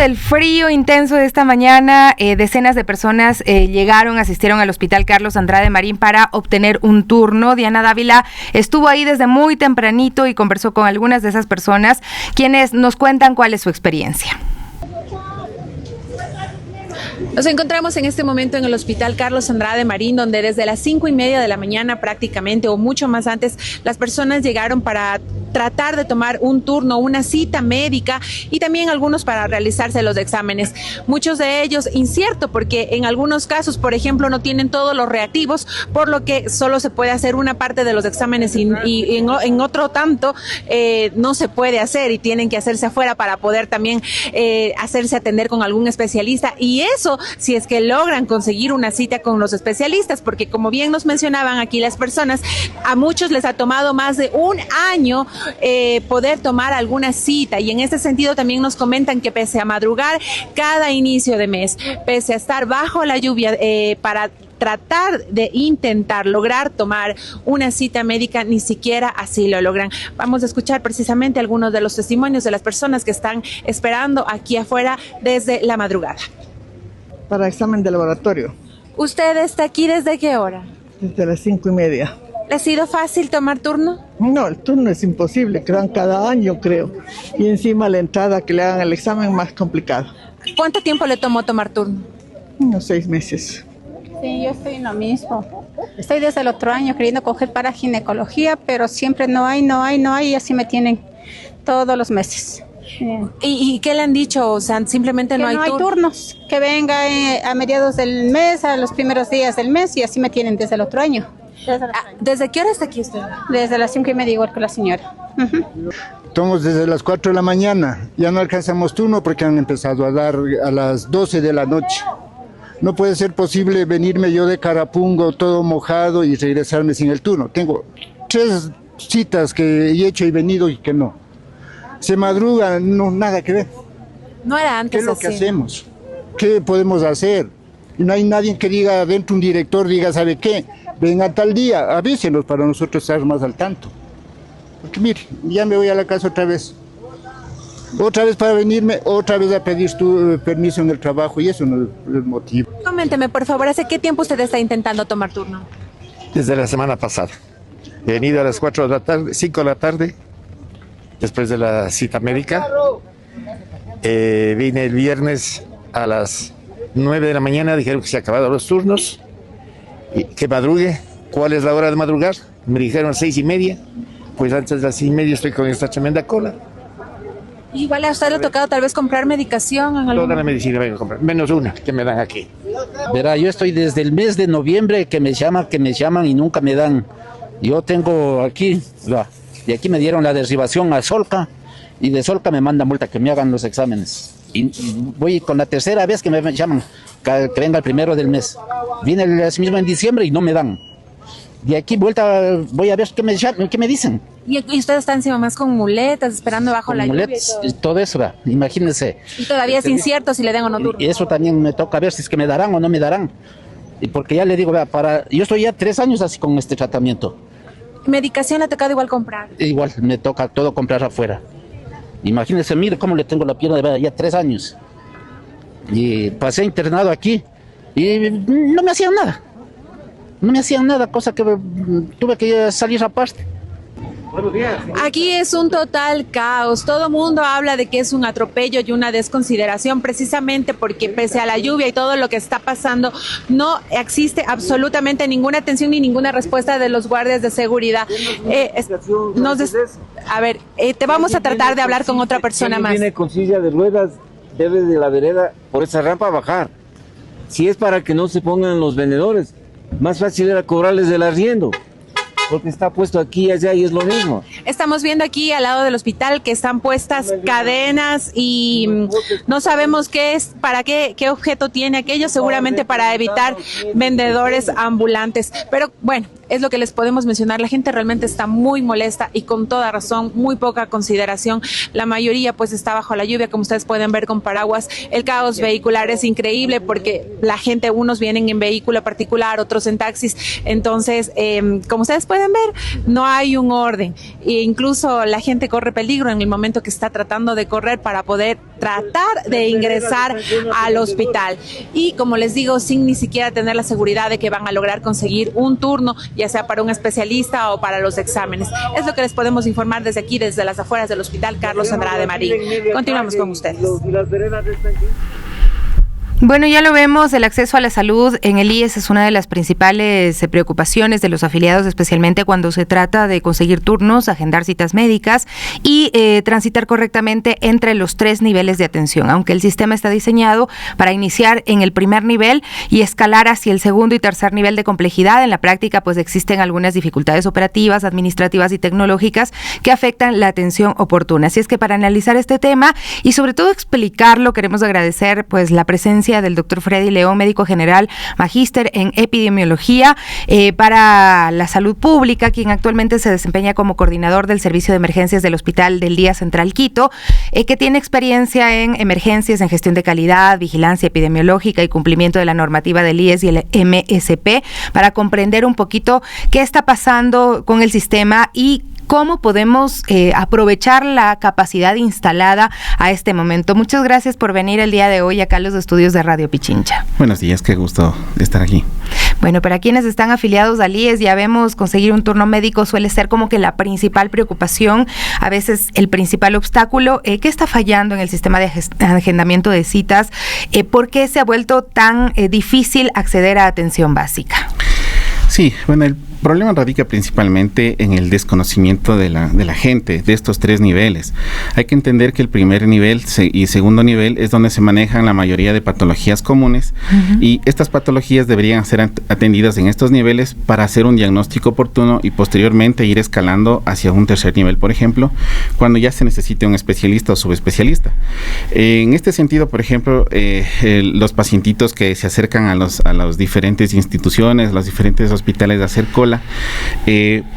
del frío intenso de esta mañana, decenas de personas asistieron al Hospital Carlos Andrade Marín para obtener un turno. Diana Dávila estuvo ahí desde muy tempranito y conversó con algunas de esas personas, quienes nos cuentan cuál es su experiencia. Nos encontramos en este momento en el Hospital Carlos Andrade Marín, donde desde las 5:30 de la mañana prácticamente, o mucho más antes, las personas llegaron para tratar de tomar un turno, una cita médica, y también algunos para realizarse los exámenes. Muchos de ellos incierto, porque en algunos casos, por ejemplo, no tienen todos los reactivos, por lo que solo se puede hacer una parte de los exámenes y en otro tanto no se puede hacer y tienen que hacerse afuera para poder también hacerse atender con algún especialista, y eso si es que logran conseguir una cita con los especialistas, porque como bien nos mencionaban aquí las personas, a muchos les ha tomado más de un año poder tomar alguna cita, y en ese sentido también nos comentan que pese a madrugar cada inicio de mes, pese a estar bajo la lluvia para tratar de intentar lograr tomar una cita médica, ni siquiera así lo logran. Vamos a escuchar precisamente algunos de los testimonios de las personas que están esperando aquí afuera desde la madrugada. Para examen de laboratorio. ¿Usted está aquí desde qué hora? Desde las 5:30. ¿Le ha sido fácil tomar turno? No, el turno es imposible, que dan cada año, creo. Y encima la entrada que le hagan el examen más complicado. ¿Cuánto tiempo le tomó tomar turno? Unos 6 meses. Sí, yo estoy en lo mismo. Estoy desde el otro año queriendo coger para ginecología, pero siempre no hay, y así me tienen todos los meses. ¿Y qué le han dicho? O sea, simplemente no hay turnos. Que venga a mediados del mes, a los primeros días del mes, y así me tienen desde el otro año. ¿Desde qué hora está aquí usted? Desde las 5:30, igual que la señora. Estamos desde las 4 de la mañana. Ya no alcanzamos turno porque han empezado a dar a las 12 de la noche. No puede ser posible venirme yo de Carapungo todo mojado y regresarme sin el turno. Tengo 3 citas que he hecho y venido y que no. Se madruga, no, nada que ver. No era antes. ¿Qué es lo que hacemos? ¿Qué podemos hacer? No hay nadie que diga, dentro un director, diga, ¿sabe qué? Venga tal día, avísenos para nosotros estar más al tanto. Porque mire, ya me voy a la casa otra vez. Otra vez para venirme, otra vez a pedir tu permiso en el trabajo, y eso no es el motivo. Coménteme, por favor, ¿hace qué tiempo usted está intentando tomar turno? Desde la semana pasada. He venido a las 4 de la tarde, 5 de la tarde, después de la cita médica. Vine el viernes a las 9 de la mañana, dijeron que se acabaron los turnos, y que madrugue. ¿Cuál es la hora de madrugar? Me dijeron 6:30, pues antes de las 6:30 estoy con esta tremenda cola. Igual a usted le ha tocado tal vez comprar medicación. Toda la medicina vengo a comprar, menos una que me dan aquí. Verá, yo estoy desde el mes de noviembre que me llaman y nunca me dan. Yo tengo aquí, y aquí me dieron la derivación a Solca, y de Solca me manda multa que me hagan los exámenes. Y voy con la tercera vez que me llaman, que venga el primero del mes. Vine el mismo en diciembre y no me dan. De aquí vuelta voy a ver qué me dicen. Y usted está encima más con muletas, esperando bajo la lluvia y todo eso, imagínense. Y todavía es incierto si le den o no turno. Y eso también me toca ver si es que me darán o no me darán. Y porque ya le digo, yo estoy ya 3 años así con este tratamiento. ¿Medicación le ha tocado igual comprar? Igual, me toca todo comprar afuera. Imagínense, mire cómo le tengo la pierna de ya 3 años. Y pasé internado aquí y no me hacían nada. No me hacían nada, cosa que tuve que salir aparte. Aquí es un total caos. Todo mundo habla de que es un atropello y una desconsideración, precisamente porque pese a la lluvia y todo lo que está pasando, no existe absolutamente ninguna atención ni ninguna respuesta de los guardias de seguridad. Te vamos a tratar de hablar con otra persona más. Viene con silla de ruedas, debe de la vereda por esa rampa bajar. Si es para que no se pongan los vendedores, más fácil era cobrarles el arriendo, porque está puesto aquí y allá y es lo mismo. Estamos viendo aquí al lado del hospital que están puestas cadenas y no sabemos qué es, para qué objeto tiene aquello, seguramente para evitar vendedores ambulantes. Pero bueno, es lo que les podemos mencionar. La gente realmente está muy molesta y con toda razón, muy poca consideración. La mayoría pues está bajo la lluvia, como ustedes pueden ver, con paraguas. El caos vehicular es increíble porque la gente, unos vienen en vehículo particular, otros en taxis. Entonces, como ustedes pueden pueden ver, no hay un orden. E incluso la gente corre peligro en el momento que está tratando de correr para poder tratar de ingresar al hospital. Y como les digo, sin ni siquiera tener la seguridad de que van a lograr conseguir un turno, ya sea para un especialista o para los exámenes. Es lo que les podemos informar desde aquí, desde las afueras del Hospital Carlos Andrade Marín. Continuamos con ustedes. Bueno, ya lo vemos, el acceso a la salud en el IES es una de las principales preocupaciones de los afiliados, especialmente cuando se trata de conseguir turnos, agendar citas médicas y transitar correctamente entre los 3 niveles de atención, aunque el sistema está diseñado para iniciar en el primer nivel y escalar hacia el segundo y tercer nivel de complejidad. En la práctica, pues existen algunas dificultades operativas, administrativas y tecnológicas que afectan la atención oportuna. Así es que para analizar este tema y sobre todo explicarlo, queremos agradecer pues la presencia del doctor Freddy León, médico general, magíster en epidemiología para la salud pública, quien actualmente se desempeña como coordinador del servicio de emergencias del Hospital del Día Central Quito, que tiene experiencia en emergencias, en gestión de calidad, vigilancia epidemiológica y cumplimiento de la normativa del IES y el MSP, para comprender un poquito qué está pasando con el sistema y cómo podemos aprovechar la capacidad instalada a este momento. Muchas gracias por venir el día de hoy acá a los estudios de Radio Pichincha. Buenos días, qué gusto estar aquí. Bueno, para quienes están afiliados al IES, ya vemos, conseguir un turno médico suele ser como que la principal preocupación, a veces el principal obstáculo. ¿Qué está fallando en el sistema de agendamiento de citas? ¿Por qué se ha vuelto tan difícil acceder a atención básica? Sí, bueno, el problema radica principalmente en el desconocimiento de la gente de estos 3 niveles. Hay que entender que el primer nivel y segundo nivel es donde se manejan la mayoría de patologías comunes, y estas patologías deberían ser atendidas en estos niveles para hacer un diagnóstico oportuno y posteriormente ir escalando hacia un tercer nivel, por ejemplo, cuando ya se necesite un especialista o subespecialista. En este sentido, por ejemplo, los pacientitos que se acercan a las diferentes instituciones, los diferentes hospitales de hacer cola,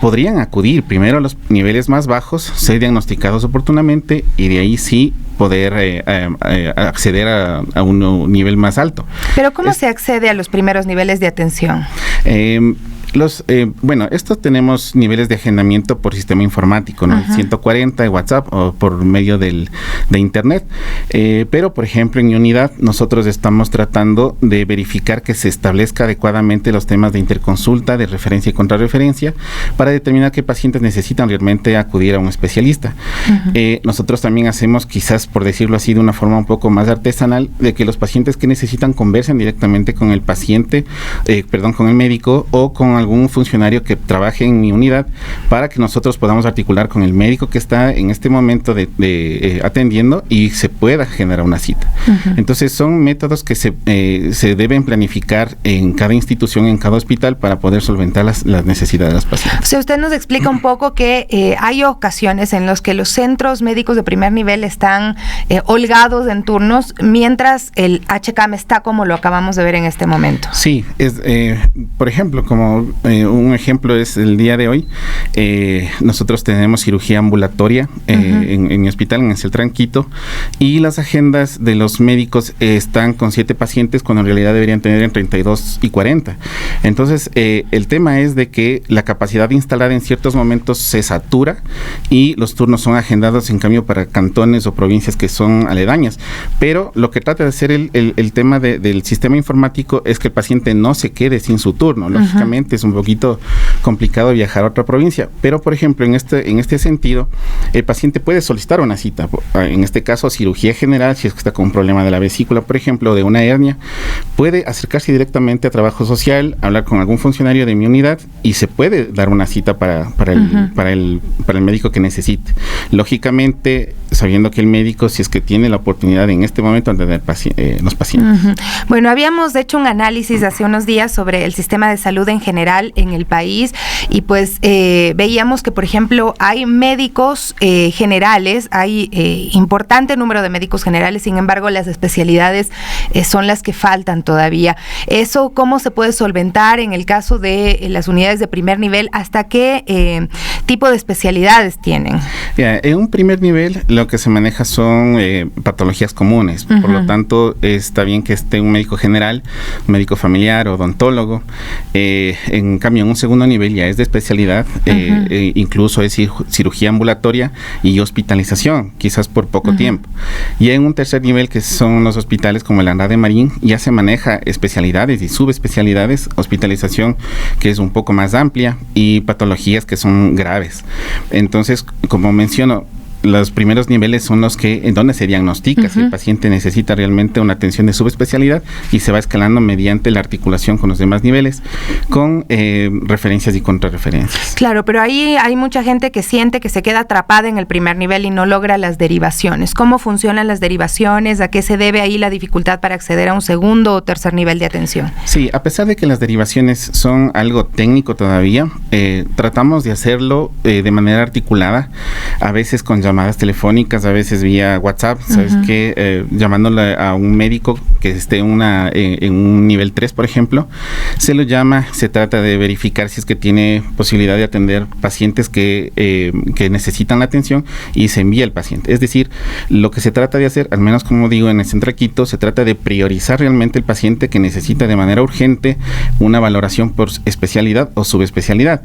podrían acudir primero a los niveles más bajos, ser diagnosticados oportunamente y de ahí sí poder acceder a un nivel más alto. ¿Pero cómo se accede a los primeros niveles de atención? Bueno, estos tenemos niveles de agendamiento por sistema informático, ¿no? 140 de WhatsApp o por medio de internet. Pero, por ejemplo, en mi unidad nosotros estamos tratando de verificar que se establezca adecuadamente los temas de interconsulta, de referencia y contrarreferencia, para determinar qué pacientes necesitan realmente acudir a un especialista. Nosotros también hacemos, quizás por decirlo así, de una forma un poco más artesanal, de que los pacientes que necesitan conversen directamente con el paciente, con el médico o con algún funcionario que trabaje en mi unidad, para que nosotros podamos articular con el médico que está en este momento de atendiendo y se pueda generar una cita. Entonces son métodos que se deben planificar en cada institución, en cada hospital, para poder solventar las necesidades de los pacientes. O sea, usted nos explica un poco que hay ocasiones en las que los centros médicos de primer nivel están holgados en turnos, mientras el HCAM está como lo acabamos de ver en este momento. Sí, por ejemplo, como un ejemplo es el día de hoy, nosotros tenemos cirugía ambulatoria en mi hospital, en el Celtran Quito, y las agendas de los médicos están con 7 pacientes cuando en realidad deberían tener en 32 y 40. Entonces, el tema es de que la capacidad instalada en ciertos momentos se satura y los turnos son agendados en cambio para cantones o provincias que son aledañas. Pero lo que trata de hacer el tema del sistema informático es que el paciente no se quede sin su turno. Lógicamente es un poquito complicado viajar a otra provincia, pero por ejemplo en este sentido el paciente puede solicitar una cita, en este caso cirugía general, si es que está con un problema de la vesícula, por ejemplo, de una hernia, puede acercarse directamente a trabajo social, hablar con algún funcionario de mi unidad y se puede dar una cita para el médico que necesite. Lógicamente, sabiendo que el médico, si es que tiene la oportunidad en este momento de atender los pacientes. Bueno, habíamos hecho un análisis hace unos días sobre el sistema de salud en general en el país y pues veíamos que, por ejemplo, hay médicos generales, hay importante número de médicos generales, sin embargo, las especialidades son las que faltan todavía. ¿Eso cómo se puede solventar en el caso de las unidades de primer nivel? ¿Hasta qué tipo de especialidades tienen? En un primer nivel lo que se maneja son patologías comunes, por lo tanto está bien que esté un médico general, un médico familiar, odontólogo, En cambio, en un segundo nivel ya es de especialidad, incluso es cirugía ambulatoria y hospitalización, quizás por poco tiempo. Y en un tercer nivel, que son los hospitales como el Andrade Marín, ya se maneja especialidades y subespecialidades, hospitalización que es un poco más amplia y patologías que son graves. Entonces, como menciono, los primeros niveles son los en donde se diagnostica si el paciente necesita realmente una atención de subespecialidad, y se va escalando mediante la articulación con los demás niveles, con referencias y contrarreferencias. Claro, pero ahí hay mucha gente que siente que se queda atrapada en el primer nivel y no logra las derivaciones. ¿Cómo funcionan las derivaciones? ¿A qué se debe ahí la dificultad para acceder a un segundo o tercer nivel de atención? Sí, a pesar de que las derivaciones son algo técnico todavía, tratamos de hacerlo de manera articulada, a veces con llamadas telefónicas, a veces vía WhatsApp, ¿sabes qué? Llamándole a un médico que esté en un nivel 3, por ejemplo, se lo llama, se trata de verificar si es que tiene posibilidad de atender pacientes que necesitan la atención, y se envía el paciente. Es decir, lo que se trata de hacer, al menos como digo en el Centro Quito, se trata de priorizar realmente el paciente que necesita de manera urgente una valoración por especialidad o subespecialidad.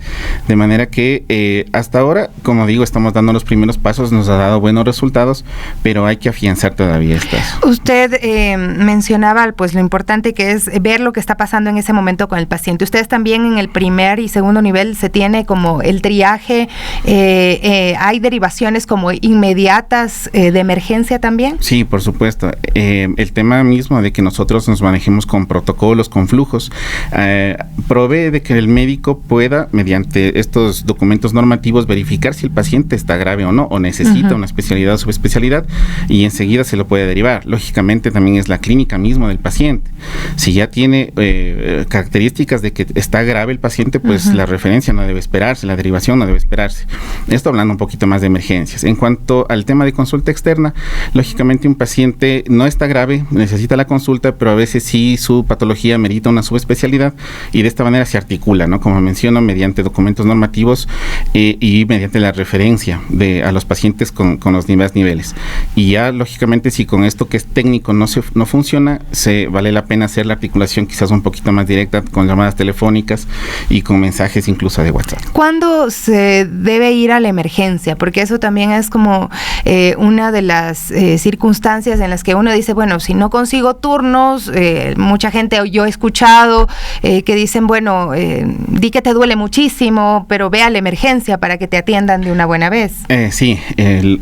De manera que hasta ahora, como digo, estamos dando los primeros pasos, nos ha dado buenos resultados, pero hay que afianzar todavía estas. Usted mencionaba pues lo importante que es ver lo que está pasando en ese momento con el paciente. Ustedes también en el primer y segundo nivel se tiene como el triaje, hay derivaciones como inmediatas de emergencia también. Sí, por supuesto. El tema mismo de que nosotros nos manejemos con protocolos, con flujos, provee de que el médico pueda, mediante estos documentos normativos, verificar si el paciente está grave o no, o necesita una especialidad o subespecialidad, y enseguida se lo puede derivar. Lógicamente también es la clínica misma del paciente. Si ya tiene características de que está grave el paciente, pues la referencia no debe esperarse, la derivación no debe esperarse. Esto hablando un poquito más de emergencias. En cuanto al tema de consulta externa, lógicamente un paciente no está grave, necesita la consulta, pero a veces sí su patología merita una subespecialidad, y de esta manera se articula, ¿no? Como menciono, mediante documentos normativos y mediante la referencia a los pacientes con los demás niveles. Y ya, lógicamente, si con esto que es técnico no funciona, vale la pena hacer la articulación quizás un poquito más directa, con llamadas telefónicas y con mensajes incluso de WhatsApp. ¿Cuándo se debe ir a la emergencia? Porque eso también es como una de las circunstancias en las que uno dice, bueno, si no consigo turnos, mucha gente, yo he escuchado que dicen, bueno, di que te duele muchísimo, pero ve a la emergencia para que te atiendan de una buena vez. Sí,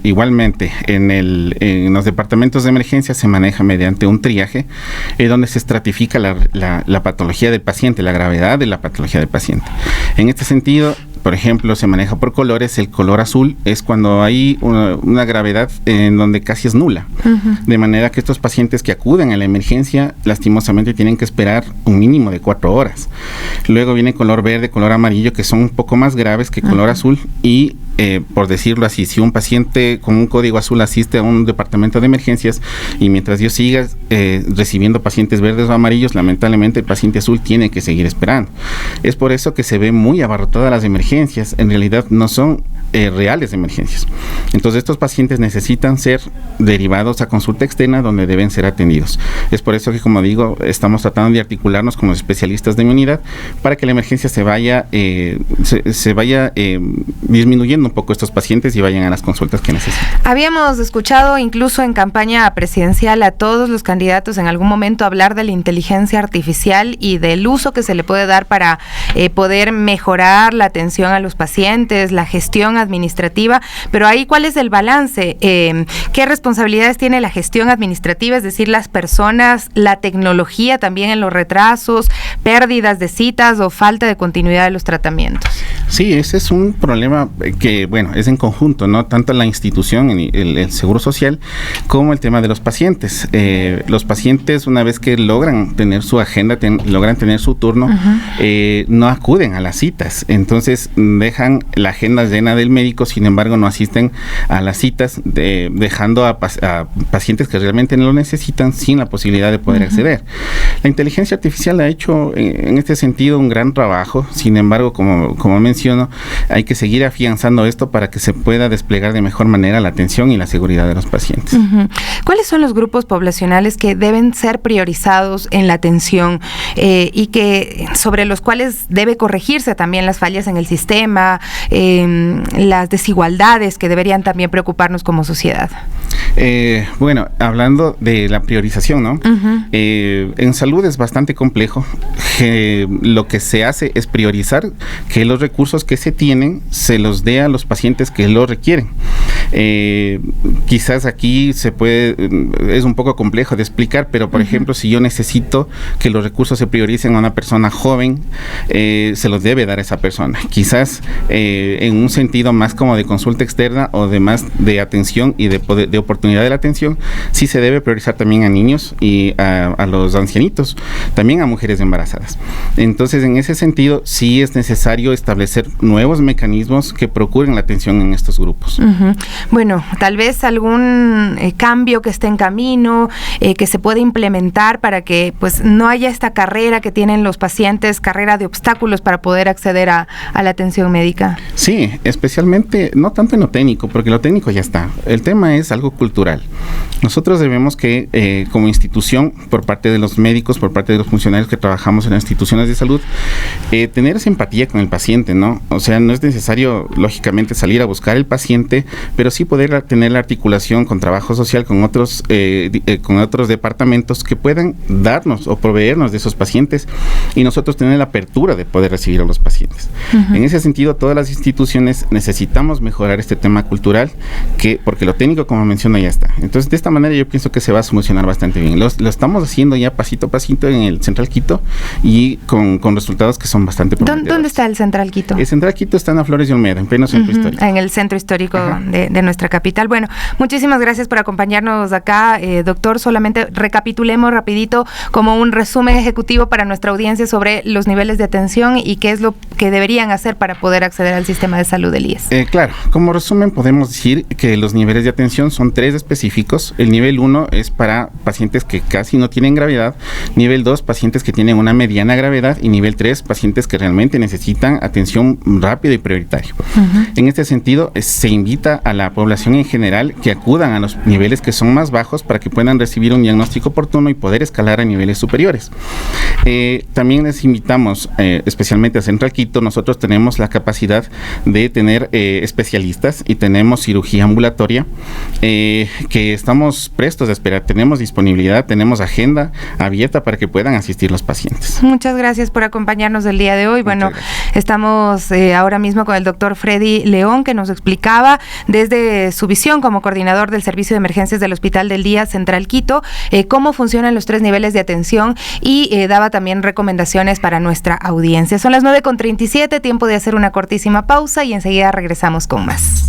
igualmente en los departamentos de emergencia se maneja mediante un triaje, donde se estratifica la patología del paciente, la gravedad de la patología del paciente. En este sentido, por ejemplo, se maneja por colores. El color azul es cuando hay una gravedad en donde casi es nula. De manera que estos pacientes que acuden a la emergencia, lastimosamente tienen que esperar un mínimo de 4 horas. Luego viene color verde, color amarillo, que son un poco más graves que color azul, y por decirlo así, si un paciente con un código azul asiste a un departamento de emergencias, y mientras yo siga recibiendo pacientes verdes o amarillos, lamentablemente el paciente azul tiene que seguir esperando. Es por eso que se ve muy abarrotadas las emergencias. En realidad no son reales emergencias. Entonces estos pacientes necesitan ser derivados a consulta externa, donde deben ser atendidos. Es por eso que, como digo, estamos tratando de articularnos con los especialistas de mi unidad para que la emergencia se vaya disminuyendo un poco estos pacientes y vayan a las consultas que necesitan. Habíamos escuchado incluso en campaña presidencial a todos los candidatos en algún momento hablar de la inteligencia artificial y del uso que se le puede dar para poder mejorar la atención a los pacientes, la gestión administrativa, pero ahí, ¿cuál es el balance? ¿Qué responsabilidades tiene la gestión administrativa, es decir, las personas, la tecnología también en los retrasos, pérdidas de citas o falta de continuidad de los tratamientos? Sí, ese es un problema que, bueno, es en conjunto, ¿no? Tanto la institución, el Seguro Social, como el tema de los pacientes. Los pacientes, una vez que logran tener su agenda, logran tener su turno, no acuden a las citas. Entonces, dejan la agenda llena del médico, sin embargo, no asisten a las citas, dejando a pacientes que realmente no lo necesitan sin la posibilidad de poder acceder. La inteligencia artificial ha hecho, en este sentido, un gran trabajo. Sin embargo, como menciono, hay que seguir afianzando esto para que se pueda desplegar de mejor manera la atención y la seguridad de los pacientes. ¿Cuáles son los grupos poblacionales que deben ser priorizados en la atención y que sobre los cuales debe corregirse también las fallas en el sistema, las desigualdades que deberían también preocuparnos como sociedad? Bueno, hablando de la priorización, ¿no? En salud es bastante complejo. Lo que se hace es priorizar que los recursos que se tienen se los dé a los pacientes que lo requieren. Quizás aquí es un poco complejo de explicar, pero por ejemplo, si yo necesito que los recursos se prioricen a una persona joven, se los debe dar a esa persona. Quizás en un sentido más como de consulta externa o de más de atención y de oportunidad de la atención, sí se debe priorizar también a niños y a los ancianitos, también a mujeres embarazadas. Entonces, en ese sentido, sí es necesario establecer nuevos mecanismos que procuren la atención en estos grupos. Bueno, tal vez algún cambio que esté en camino, que se pueda implementar para que pues no haya esta carrera que tienen los pacientes, carrera de obstáculos para poder acceder a la atención médica. Sí, especialmente, no tanto en lo técnico, porque lo técnico ya está. El tema es algo cultural. Nosotros debemos que, como institución, por parte de los médicos, por parte de los funcionarios que trabajamos en las instituciones de salud, tener esa empatía con el paciente, ¿no? O sea, no es necesario, lógicamente, salir a buscar el paciente, pero sí poder tener la articulación con trabajo social, con otros departamentos que puedan darnos o proveernos de esos pacientes y nosotros tener la apertura de poder recibir a los pacientes. En ese sentido, todas las instituciones necesitamos mejorar este tema cultural, porque lo técnico, como menciono, ya está. Entonces, de esta manera yo pienso que se va a solucionar bastante bien. Lo estamos haciendo ya pasito a pasito en el Central Quito y con resultados que son bastante prometedores. ¿Dónde está el Central Quito? El Central Quito está en la Flores de Olmeda, en pleno centro histórico. En el centro histórico de nuestra capital. Bueno, muchísimas gracias por acompañarnos acá, doctor. Solamente recapitulemos rapidito como un resumen ejecutivo para nuestra audiencia sobre los niveles de atención y qué es lo que deberían hacer para poder acceder al sistema de salud del IES. Claro, como resumen podemos decir que los niveles de atención son 3 específicos. El nivel 1 es para pacientes que casi no tienen gravedad, nivel 2 pacientes que tienen una mediana gravedad y nivel 3 pacientes que realmente necesitan atención rápida y prioritaria. En este sentido, se invita a la población en general que acudan a los niveles que son más bajos para que puedan recibir un diagnóstico oportuno y poder escalar a niveles superiores. También les invitamos, especialmente a Central Quito. Nosotros tenemos la capacidad de tener especialistas y tenemos cirugía ambulatoria que estamos prestos a esperar. Tenemos disponibilidad, tenemos agenda abierta para que puedan asistir los pacientes. Muchas gracias por acompañarnos el día de hoy. Bueno, estamos ahora mismo con el doctor Freddy León, que nos explicaba desde su visión como coordinador del Servicio de Emergencias del Hospital del Día Central Quito, cómo funcionan los 3 niveles de atención y daba también recomendaciones para nuestra audiencia. Son las 9:37, tiempo de hacer una cortísima pausa y enseguida regresamos con más.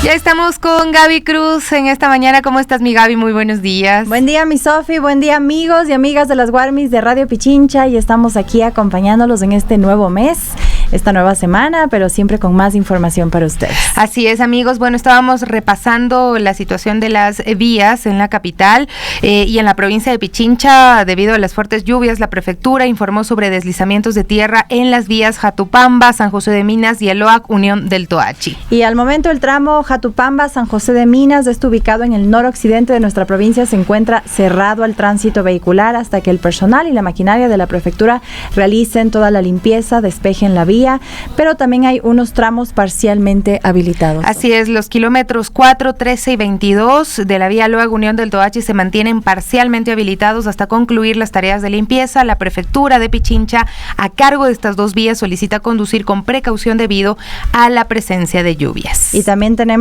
Ya estamos con Gaby Cruz en esta mañana. ¿Cómo estás, mi Gaby? Muy buenos días. Buen día, mi Sofi. Buen día, amigos y amigas de las Guarmis de Radio Pichincha. Y estamos aquí acompañándolos en este nuevo mes, esta nueva semana, pero siempre con más información para ustedes. Así es, amigos. Bueno, estábamos repasando la situación de las vías en la capital y en la provincia de Pichincha. Debido a las fuertes lluvias, la prefectura informó sobre deslizamientos de tierra en las vías Jatupamba, San José de Minas y Eloac, Unión del Toachi. Y al momento el tramo Jatupamba, San José de Minas, está ubicado en el noroccidente de nuestra provincia, se encuentra cerrado al tránsito vehicular hasta que el personal y la maquinaria de la prefectura realicen toda la limpieza, despejen la vía, pero también hay unos tramos parcialmente habilitados. Así es, los kilómetros 4, 13 y 22 de la vía Eloac, Unión del Toachi se mantienen parcialmente habilitados hasta concluir las tareas de limpieza. La prefectura de Pichincha, a cargo de estas 2 vías, solicita conducir con precaución debido a la presencia de lluvias. Y también tenemos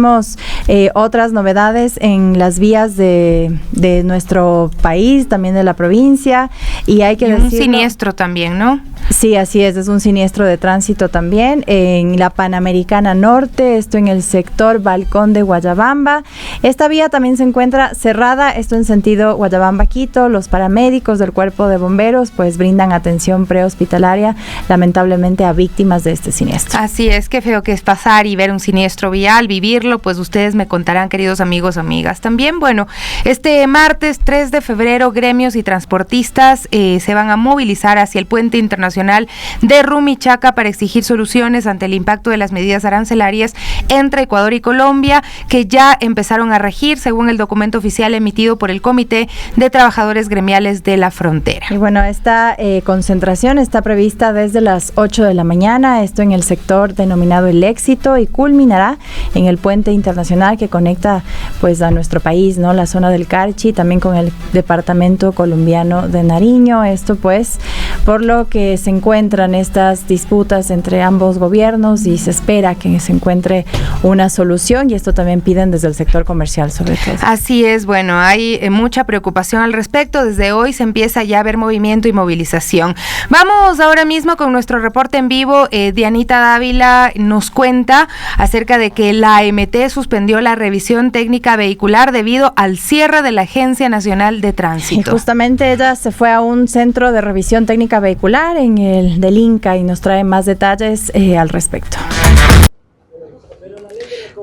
otras novedades en las vías de nuestro país, también de la provincia, y hay que decirlo, un siniestro también, ¿no? Sí, así es un siniestro de tránsito también en la Panamericana Norte, esto en el sector Balcón de Guayabamba. Esta vía también se encuentra cerrada, esto en sentido Guayabamba-Quito. Los paramédicos del Cuerpo de Bomberos pues brindan atención prehospitalaria lamentablemente a víctimas de este siniestro. Así es, qué feo que es pasar y ver un siniestro vial, vivirlo, pues ustedes me contarán, queridos amigos, amigas. También, bueno, este martes 3 de febrero, gremios y transportistas se van a movilizar hacia el Puente Internacional Internacional de Rumichaca para exigir soluciones ante el impacto de las medidas arancelarias entre Ecuador y Colombia, que ya empezaron a regir según el documento oficial emitido por el Comité de Trabajadores Gremiales de la Frontera. Y bueno, esta concentración está prevista desde las 8 de la mañana, esto en el sector denominado El Éxito, y culminará en el puente internacional que conecta pues a nuestro país, ¿no? La zona del Carchi, también con el departamento colombiano de Nariño. Esto pues por lo que se encuentran estas disputas entre ambos gobiernos y se espera que se encuentre una solución, y esto también piden desde el sector comercial sobre todo. Así es, bueno, hay mucha preocupación al respecto. Desde hoy se empieza ya a ver movimiento y movilización. Vamos ahora mismo con nuestro reporte en vivo. Dianita Dávila nos cuenta acerca de que la AMT suspendió la revisión técnica vehicular debido al cierre de la Agencia Nacional de Tránsito. Y justamente ella se fue a un centro de revisión técnica vehicular en el del Inca y nos trae más detalles al respecto.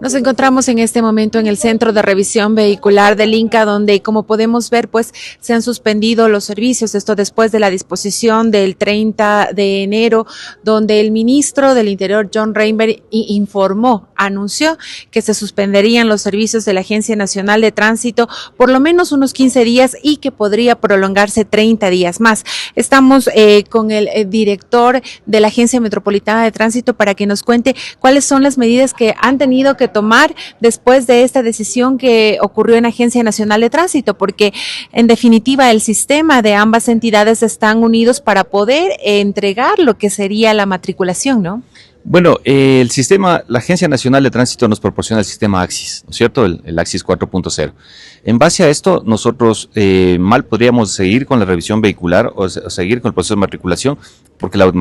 Nos encontramos en este momento en el Centro de Revisión Vehicular del Inca, donde, como podemos ver, pues se han suspendido los servicios. Esto después de la disposición del 30 de enero, donde el ministro del Interior, John Reinberg, anunció que se suspenderían los servicios de la Agencia Nacional de Tránsito por lo menos unos 15 días y que podría prolongarse 30 días más. Estamos con el director de la Agencia Metropolitana de Tránsito para que nos cuente cuáles son las medidas que han tenido que tomar después de esta decisión que ocurrió en la Agencia Nacional de Tránsito, porque en definitiva el sistema de ambas entidades están unidos para poder entregar lo que sería la matriculación, ¿no? Bueno, el sistema, la Agencia Nacional de Tránsito nos proporciona el sistema AXIS, ¿no es cierto? El AXIS 4.0. En base a esto, nosotros mal podríamos seguir con la revisión vehicular o seguir con el proceso de matriculación, porque los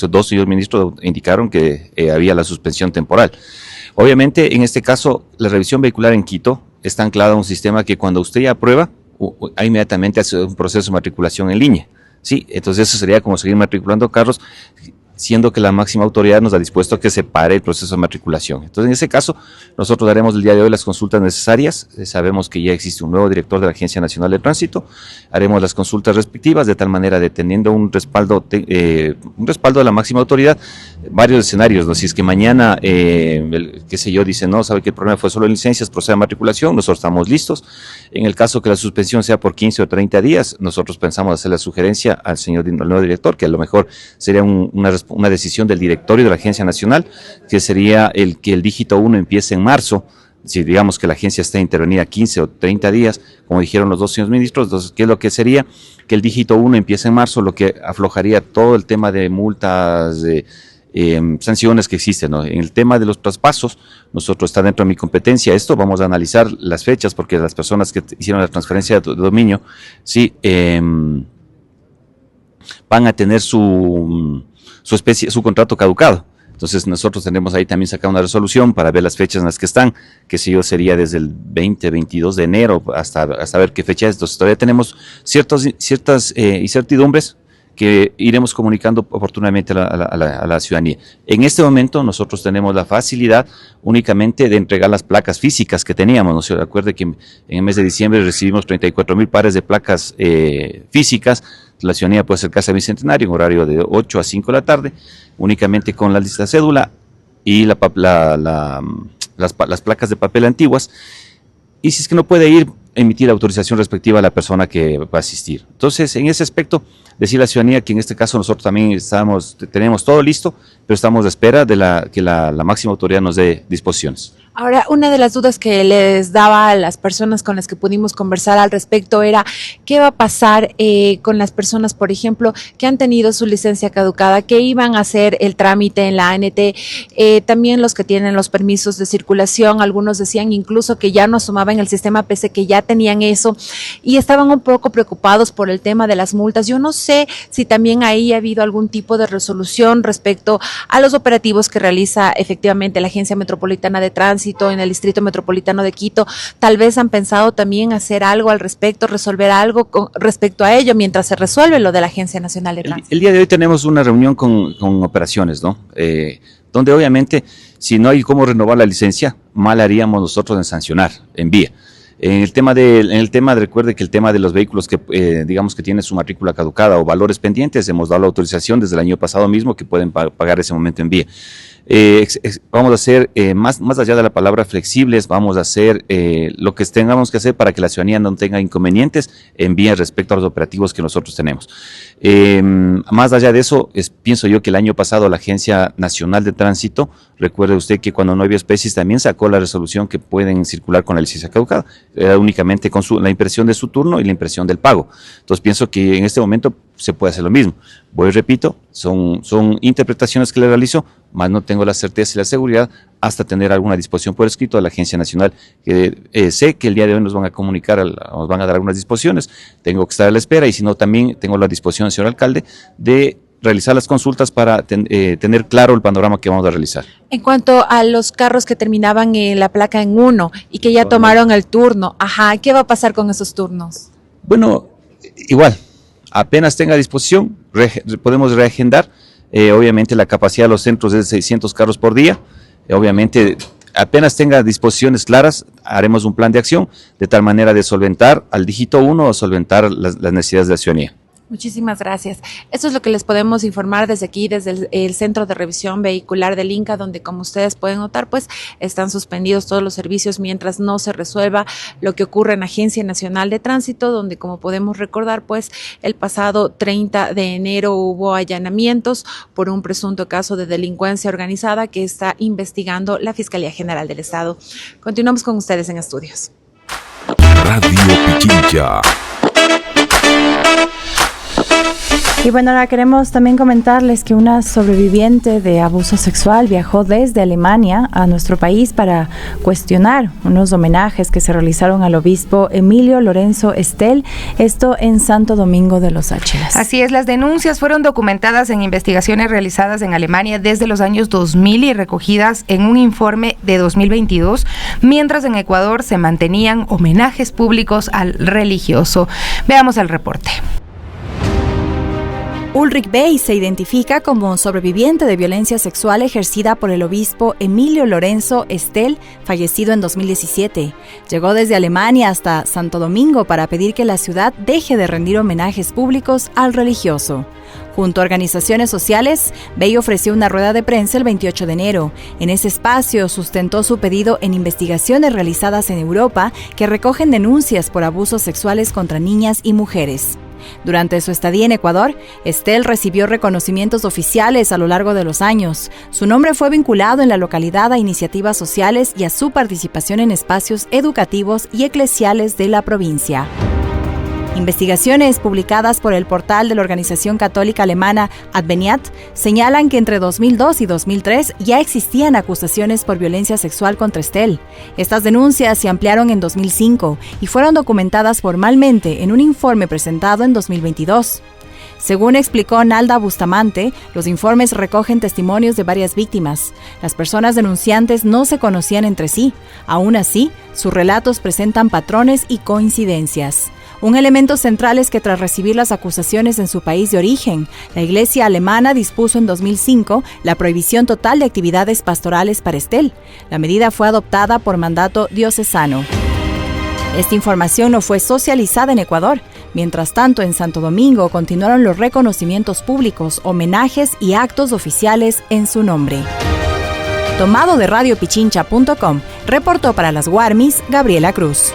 dos señores ministros indicaron que había la suspensión temporal. Obviamente, en este caso, la revisión vehicular en Quito está anclada a un sistema que cuando usted ya aprueba, inmediatamente hace un proceso de matriculación en línea, ¿sí? Entonces eso sería como seguir matriculando carros, siendo que la máxima autoridad nos ha dispuesto a que se pare el proceso de matriculación. Entonces, en ese caso, nosotros daremos el día de hoy las consultas necesarias. Sabemos que ya existe un nuevo director de la Agencia Nacional de Tránsito. Haremos las consultas respectivas de tal manera de teniendo un respaldo de la máxima autoridad, varios escenarios, ¿no? Si es que mañana, dice, no, sabe que el problema fue solo en licencias, procede a matriculación, nosotros estamos listos. En el caso que la suspensión sea por 15 o 30 días, nosotros pensamos hacer la sugerencia al nuevo director, que a lo mejor sería una decisión del directorio de la Agencia Nacional, que sería que el dígito 1 empiece en marzo, si digamos que la agencia está intervenida 15 o 30 días, como dijeron los dos señores ministros. Entonces, ¿qué es lo que sería? Que el dígito 1 empiece en marzo, lo que aflojaría todo el tema de multas, sanciones que existen, ¿no? En el tema de los traspasos, nosotros está dentro de mi competencia esto, vamos a analizar las fechas, porque las personas que hicieron la transferencia de dominio, sí, van a tener su contrato caducado. Entonces nosotros tenemos ahí también sacado una resolución para ver las fechas en las que están, que si yo sería desde el 22 de enero hasta ver qué fecha es. Entonces todavía tenemos ciertas incertidumbres que iremos comunicando oportunamente a la ciudadanía. En este momento nosotros tenemos la facilidad únicamente de entregar las placas físicas que teníamos, ¿no? Se acuerde que en el mes de diciembre recibimos 34,000 pares de placas físicas. La ciudadanía puede acercarse a Bicentenario en horario de 8 a 5 de la tarde, únicamente con la lista de cédula y las placas de papel antiguas. Y si es que no puede ir, emitir la autorización respectiva a la persona que va a asistir. Entonces, en ese aspecto, decir a la ciudadanía que en este caso nosotros también tenemos todo listo, pero estamos a espera de que la máxima autoridad nos dé disposiciones. Ahora, una de las dudas que les daba a las personas con las que pudimos conversar al respecto era qué va a pasar con las personas, por ejemplo, que han tenido su licencia caducada, que iban a hacer el trámite en la ANT, también los que tienen los permisos de circulación. Algunos decían incluso que ya no sumaban el sistema pese que ya tenían eso y estaban un poco preocupados por el tema de las multas. Yo no sé si también ahí ha habido algún tipo de resolución respecto a los operativos que realiza efectivamente la Agencia Metropolitana de Tránsito en el Distrito Metropolitano de Quito. Tal vez han pensado también hacer algo al respecto, resolver algo respecto a ello mientras se resuelve lo de la Agencia Nacional de Tránsito. El día de hoy tenemos una reunión con operaciones, ¿no? Donde obviamente si no hay cómo renovar la licencia, mal haríamos nosotros en sancionar en vía. En el tema recuerde que el tema de los vehículos que digamos que tienen su matrícula caducada o valores pendientes, hemos dado la autorización desde el año pasado mismo que pueden pagar ese momento en vía. Vamos a hacer, más allá de la palabra flexibles, vamos a hacer lo que tengamos que hacer para que la ciudadanía no tenga inconvenientes en vía respecto a los operativos que nosotros tenemos. Más allá de eso, pienso yo que el año pasado la Agencia Nacional de Tránsito, recuerde usted que cuando no había especies también sacó la resolución que pueden circular con la licencia caducada, únicamente con la impresión de su turno y la impresión del pago. Entonces pienso que en este momento se puede hacer lo mismo. Voy y repito, son interpretaciones que le realizo, más no tengo la certeza y la seguridad hasta tener alguna disposición por escrito de la Agencia Nacional, que sé que el día de hoy nos van a comunicar, nos van a dar algunas disposiciones, tengo que estar a la espera y si no también tengo la disposición, señor alcalde, de realizar las consultas para tener claro el panorama que vamos a realizar. En cuanto a los carros que terminaban la placa en 1 y que ya tomaron el turno, ¿qué va a pasar con esos turnos? Bueno, igual, apenas tenga disposición, podemos reagendar. Obviamente la capacidad de los centros es de 600 carros por día. Obviamente, apenas tenga disposiciones claras, haremos un plan de acción de tal manera de solventar al dígito 1 o solventar las necesidades de la ciudadanía. Muchísimas gracias. Esto es lo que les podemos informar desde aquí, desde el Centro de Revisión Vehicular del Inca, donde, como ustedes pueden notar, pues están suspendidos todos los servicios mientras no se resuelva lo que ocurre en Agencia Nacional de Tránsito, donde, como podemos recordar, pues el pasado 30 de enero hubo allanamientos por un presunto caso de delincuencia organizada que está investigando la Fiscalía General del Estado. Continuamos con ustedes en estudios. Radio Pichincha. Y bueno, ahora queremos también comentarles que una sobreviviente de abuso sexual viajó desde Alemania a nuestro país para cuestionar unos homenajes que se realizaron al obispo Emilio Lorenzo Estel, esto en Santo Domingo de los Áchilas. Así es, las denuncias fueron documentadas en investigaciones realizadas en Alemania desde los años 2000 y recogidas en un informe de 2022, mientras en Ecuador se mantenían homenajes públicos al religioso. Veamos el reporte. Ulrich Bey se identifica como sobreviviente de violencia sexual ejercida por el obispo Emilio Lorenzo Estel, fallecido en 2017. Llegó desde Alemania hasta Santo Domingo para pedir que la ciudad deje de rendir homenajes públicos al religioso. Junto a organizaciones sociales, Bey ofreció una rueda de prensa el 28 de enero. En ese espacio sustentó su pedido en investigaciones realizadas en Europa que recogen denuncias por abusos sexuales contra niñas y mujeres. Durante su estadía en Ecuador, Estel recibió reconocimientos oficiales a lo largo de los años. Su nombre fue vinculado en la localidad a iniciativas sociales y a su participación en espacios educativos y eclesiales de la provincia. Investigaciones publicadas por el portal de la organización católica alemana Adveniat señalan que entre 2002 y 2003 ya existían acusaciones por violencia sexual contra Estel. Estas denuncias se ampliaron en 2005 y fueron documentadas formalmente en un informe presentado en 2022. Según explicó Nalda Bustamante, los informes recogen testimonios de varias víctimas. Las personas denunciantes no se conocían entre sí. Aún así, sus relatos presentan patrones y coincidencias. Un elemento central es que tras recibir las acusaciones en su país de origen, la Iglesia alemana dispuso en 2005 la prohibición total de actividades pastorales para Estel. La medida fue adoptada por mandato diocesano. Esta información no fue socializada en Ecuador. Mientras tanto, en Santo Domingo continuaron los reconocimientos públicos, homenajes y actos oficiales en su nombre. Tomado de radiopichincha.com, reportó para las Guarmis, Gabriela Cruz.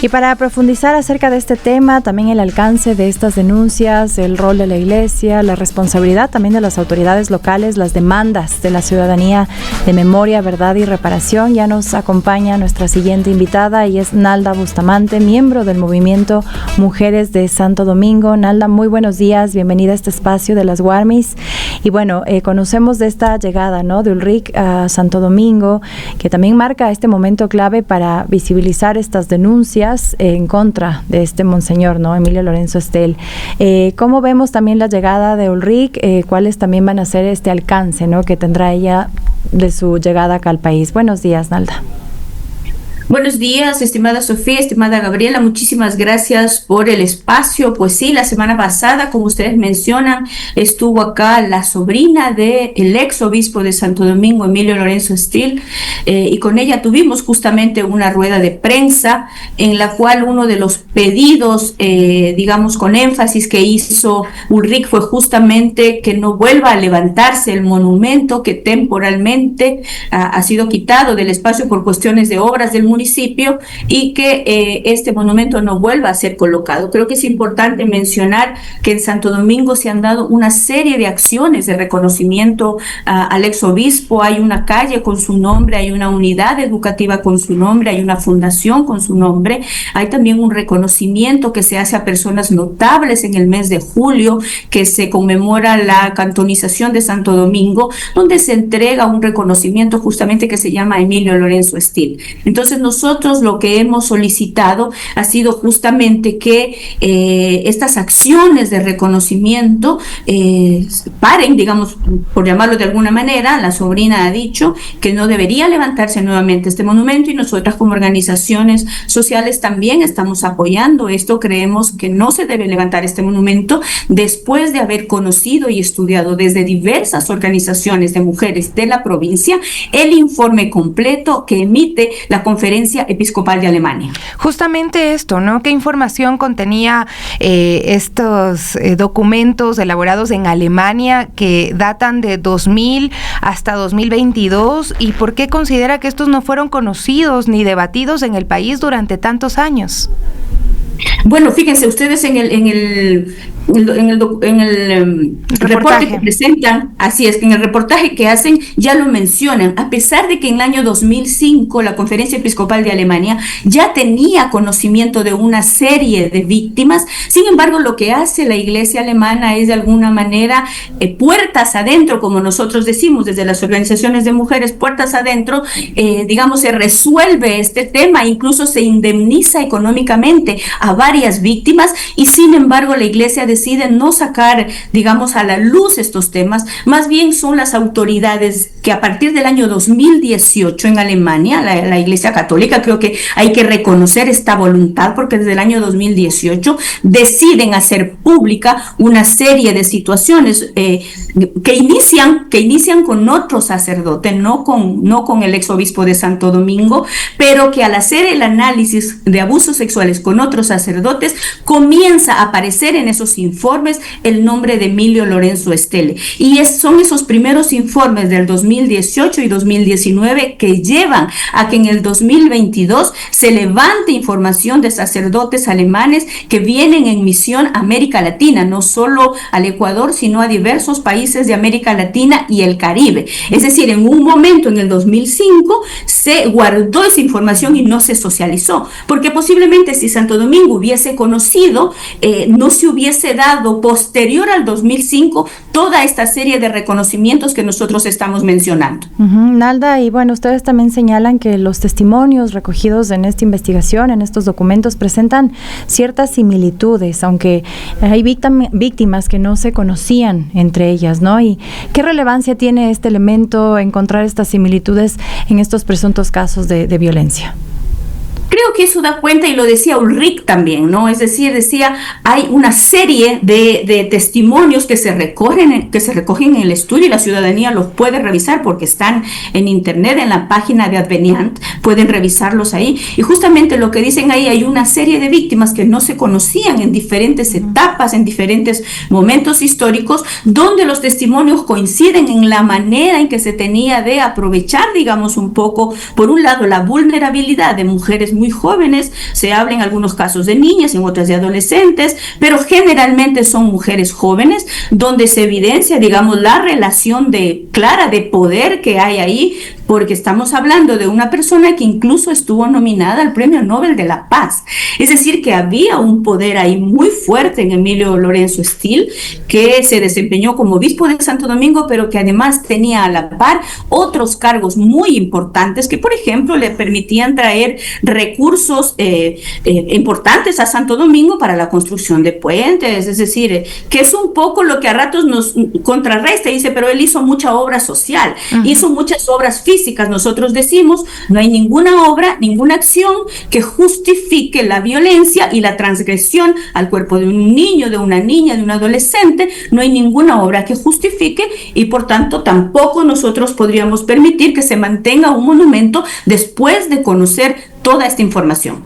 Y para profundizar acerca de este tema, también el alcance de estas denuncias, el rol de la Iglesia, la responsabilidad también de las autoridades locales, las demandas de la ciudadanía de memoria, verdad y reparación, ya nos acompaña nuestra siguiente invitada y es Nalda Bustamante, miembro del movimiento Mujeres de Santo Domingo. Nalda, muy buenos días, bienvenida a este espacio de las Guarmis. Y bueno, conocemos de esta llegada, ¿no?, de Ulrich a Santo Domingo, que también marca este momento clave para visibilizar estas denuncias en contra de este monseñor, ¿no?, Emilio Lorenzo Estel. ¿Cómo vemos también la llegada de Ulrich? ¿Cuáles también van a ser este alcance, ¿no?, que tendrá ella de su llegada acá al país? Buenos días, Nalda. Buenos días, estimada Sofía, estimada Gabriela, muchísimas gracias por el espacio. Pues sí, la semana pasada, como ustedes mencionan, estuvo acá la sobrina del ex obispo de Santo Domingo, Emilio Lorenzo Estel, y con ella tuvimos justamente una rueda de prensa en la cual uno de los pedidos, digamos con énfasis, que hizo Ulrich fue justamente que no vuelva a levantarse el monumento que temporalmente ha sido quitado del espacio por cuestiones de obras del municipio, y que este monumento no vuelva a ser colocado. Creo que es importante mencionar que en Santo Domingo se han dado una serie de acciones de reconocimiento al exobispo. Hay una calle con su nombre, hay una unidad educativa con su nombre, hay una fundación con su nombre, hay también un reconocimiento que se hace a personas notables en el mes de julio, que se conmemora la cantonización de Santo Domingo, donde se entrega un reconocimiento justamente que se llama Emilio Lorenzo Estil. Entonces nosotros lo que hemos solicitado ha sido justamente que estas acciones de reconocimiento paren, digamos, por llamarlo de alguna manera. La sobrina ha dicho que no debería levantarse nuevamente este monumento, y nosotras como organizaciones sociales también estamos apoyando esto. Creemos que no se debe levantar este monumento después de haber conocido y estudiado desde diversas organizaciones de mujeres de la provincia el informe completo que emite la Conferencia Episcopal de Alemania. Justamente esto, ¿no? ¿Qué información contenía estos documentos elaborados en Alemania que datan de 2000 hasta 2022, y por qué considera que estos no fueron conocidos ni debatidos en el país durante tantos años? Bueno, fíjense ustedes en el reporte que presentan, así es, que en el reportaje que hacen ya lo mencionan, a pesar de que en el año 2005 la Conferencia Episcopal de Alemania ya tenía conocimiento de una serie de víctimas. Sin embargo, lo que hace la Iglesia alemana es de alguna manera puertas adentro, como nosotros decimos desde las organizaciones de mujeres, puertas adentro, digamos, se resuelve este tema, incluso se indemniza económicamente a varias víctimas, y sin embargo la Iglesia decide no sacar, digamos, a la luz estos temas. Más bien son las autoridades que a partir del año 2018 en Alemania, la Iglesia Católica, creo que hay que reconocer esta voluntad, porque desde el año 2018 deciden hacer pública una serie de situaciones que inician con otro sacerdote, no con el exobispo de Santo Domingo, pero que al hacer el análisis de abusos sexuales con otros sacerdotes, comienza a aparecer en esos informes el nombre de Emilio Lorenzo Estele. Y son esos primeros informes del 2018 y 2019 que llevan a que en el 2022 se levante información de sacerdotes alemanes que vienen en misión a América Latina, no solo al Ecuador, sino a diversos países de América Latina y el Caribe. Es decir, en un momento en el 2005 se guardó esa información y no se socializó, porque posiblemente si Santo Domingo hubiese conocido, no se hubiese dado posterior al 2005 toda esta serie de reconocimientos que nosotros estamos mencionando. Nalda, y bueno, ustedes también señalan que los testimonios recogidos en esta investigación, en estos documentos, presentan ciertas similitudes, aunque hay víctimas que no se conocían entre ellas, ¿no? ¿Y qué relevancia tiene este elemento, encontrar estas similitudes en estos presuntos casos de violencia? Creo que eso da cuenta, y lo decía Ulrich también, ¿no? Es decir, decía, hay una serie de testimonios que se recogen en el estudio, y la ciudadanía los puede revisar porque están en internet, en la página de Adveniat, pueden revisarlos ahí. Y justamente lo que dicen ahí, hay una serie de víctimas que no se conocían en diferentes etapas, en diferentes momentos históricos, donde los testimonios coinciden en la manera en que se tenía de aprovechar, digamos, un poco, por un lado, la vulnerabilidad de mujeres muy jóvenes, se habla en algunos casos de niñas, en otras de adolescentes, pero generalmente son mujeres jóvenes, donde se evidencia, digamos, la relación clara de poder que hay ahí, porque estamos hablando de una persona que incluso estuvo nominada al Premio Nobel de la Paz. Es decir, que había un poder ahí muy fuerte en Emilio Lorenzo Estil, que se desempeñó como obispo de Santo Domingo, pero que además tenía a la par otros cargos muy importantes que, por ejemplo, le permitían traer recursos importantes a Santo Domingo para la construcción de puentes. Es decir, que es un poco lo que a ratos nos contrarresta y dice, pero él hizo mucha obra social, hizo muchas obras físicas, físicas, nosotros decimos, no hay ninguna obra, ninguna acción que justifique la violencia y la transgresión al cuerpo de un niño, de una niña, de un adolescente. No hay ninguna obra que justifique y por tanto tampoco nosotros podríamos permitir que se mantenga un monumento después de conocer toda esta información.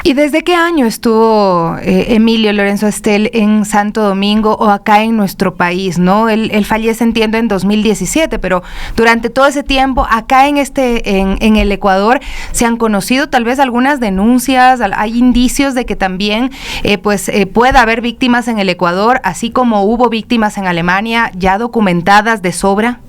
¿Y desde qué año estuvo Emilio Lorenzo Estel en Santo Domingo o acá en nuestro país, ¿no? Él fallece, entiendo, en 2017, pero durante todo ese tiempo, acá en el Ecuador, ¿se han conocido tal vez algunas denuncias? ¿Hay indicios de que también pueda haber víctimas en el Ecuador, así como hubo víctimas en Alemania, ya documentadas de sobra?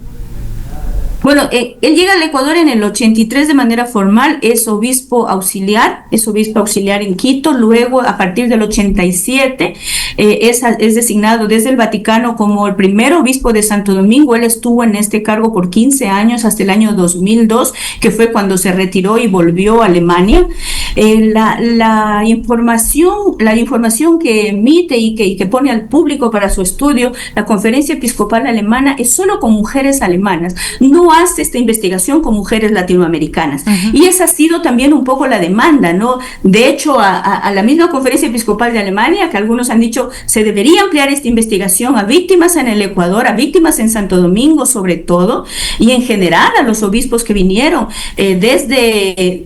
Bueno, él llega al Ecuador en el 83 de manera formal, es obispo auxiliar en Quito. Luego, a partir del 87, es designado desde el Vaticano como el primer obispo de Santo Domingo. Él estuvo en este cargo por 15 años, hasta el año 2002, que fue cuando se retiró y volvió a Alemania. La información que emite y que pone al público para su estudio la Conferencia Episcopal Alemana es solo con mujeres alemanas, no hace esta investigación con mujeres latinoamericanas. Y esa ha sido también un poco la demanda, ¿no? De hecho, a la misma Conferencia Episcopal de Alemania, que algunos han dicho se debería ampliar esta investigación a víctimas en el Ecuador, a víctimas en Santo Domingo sobre todo, y en general a los obispos que vinieron desde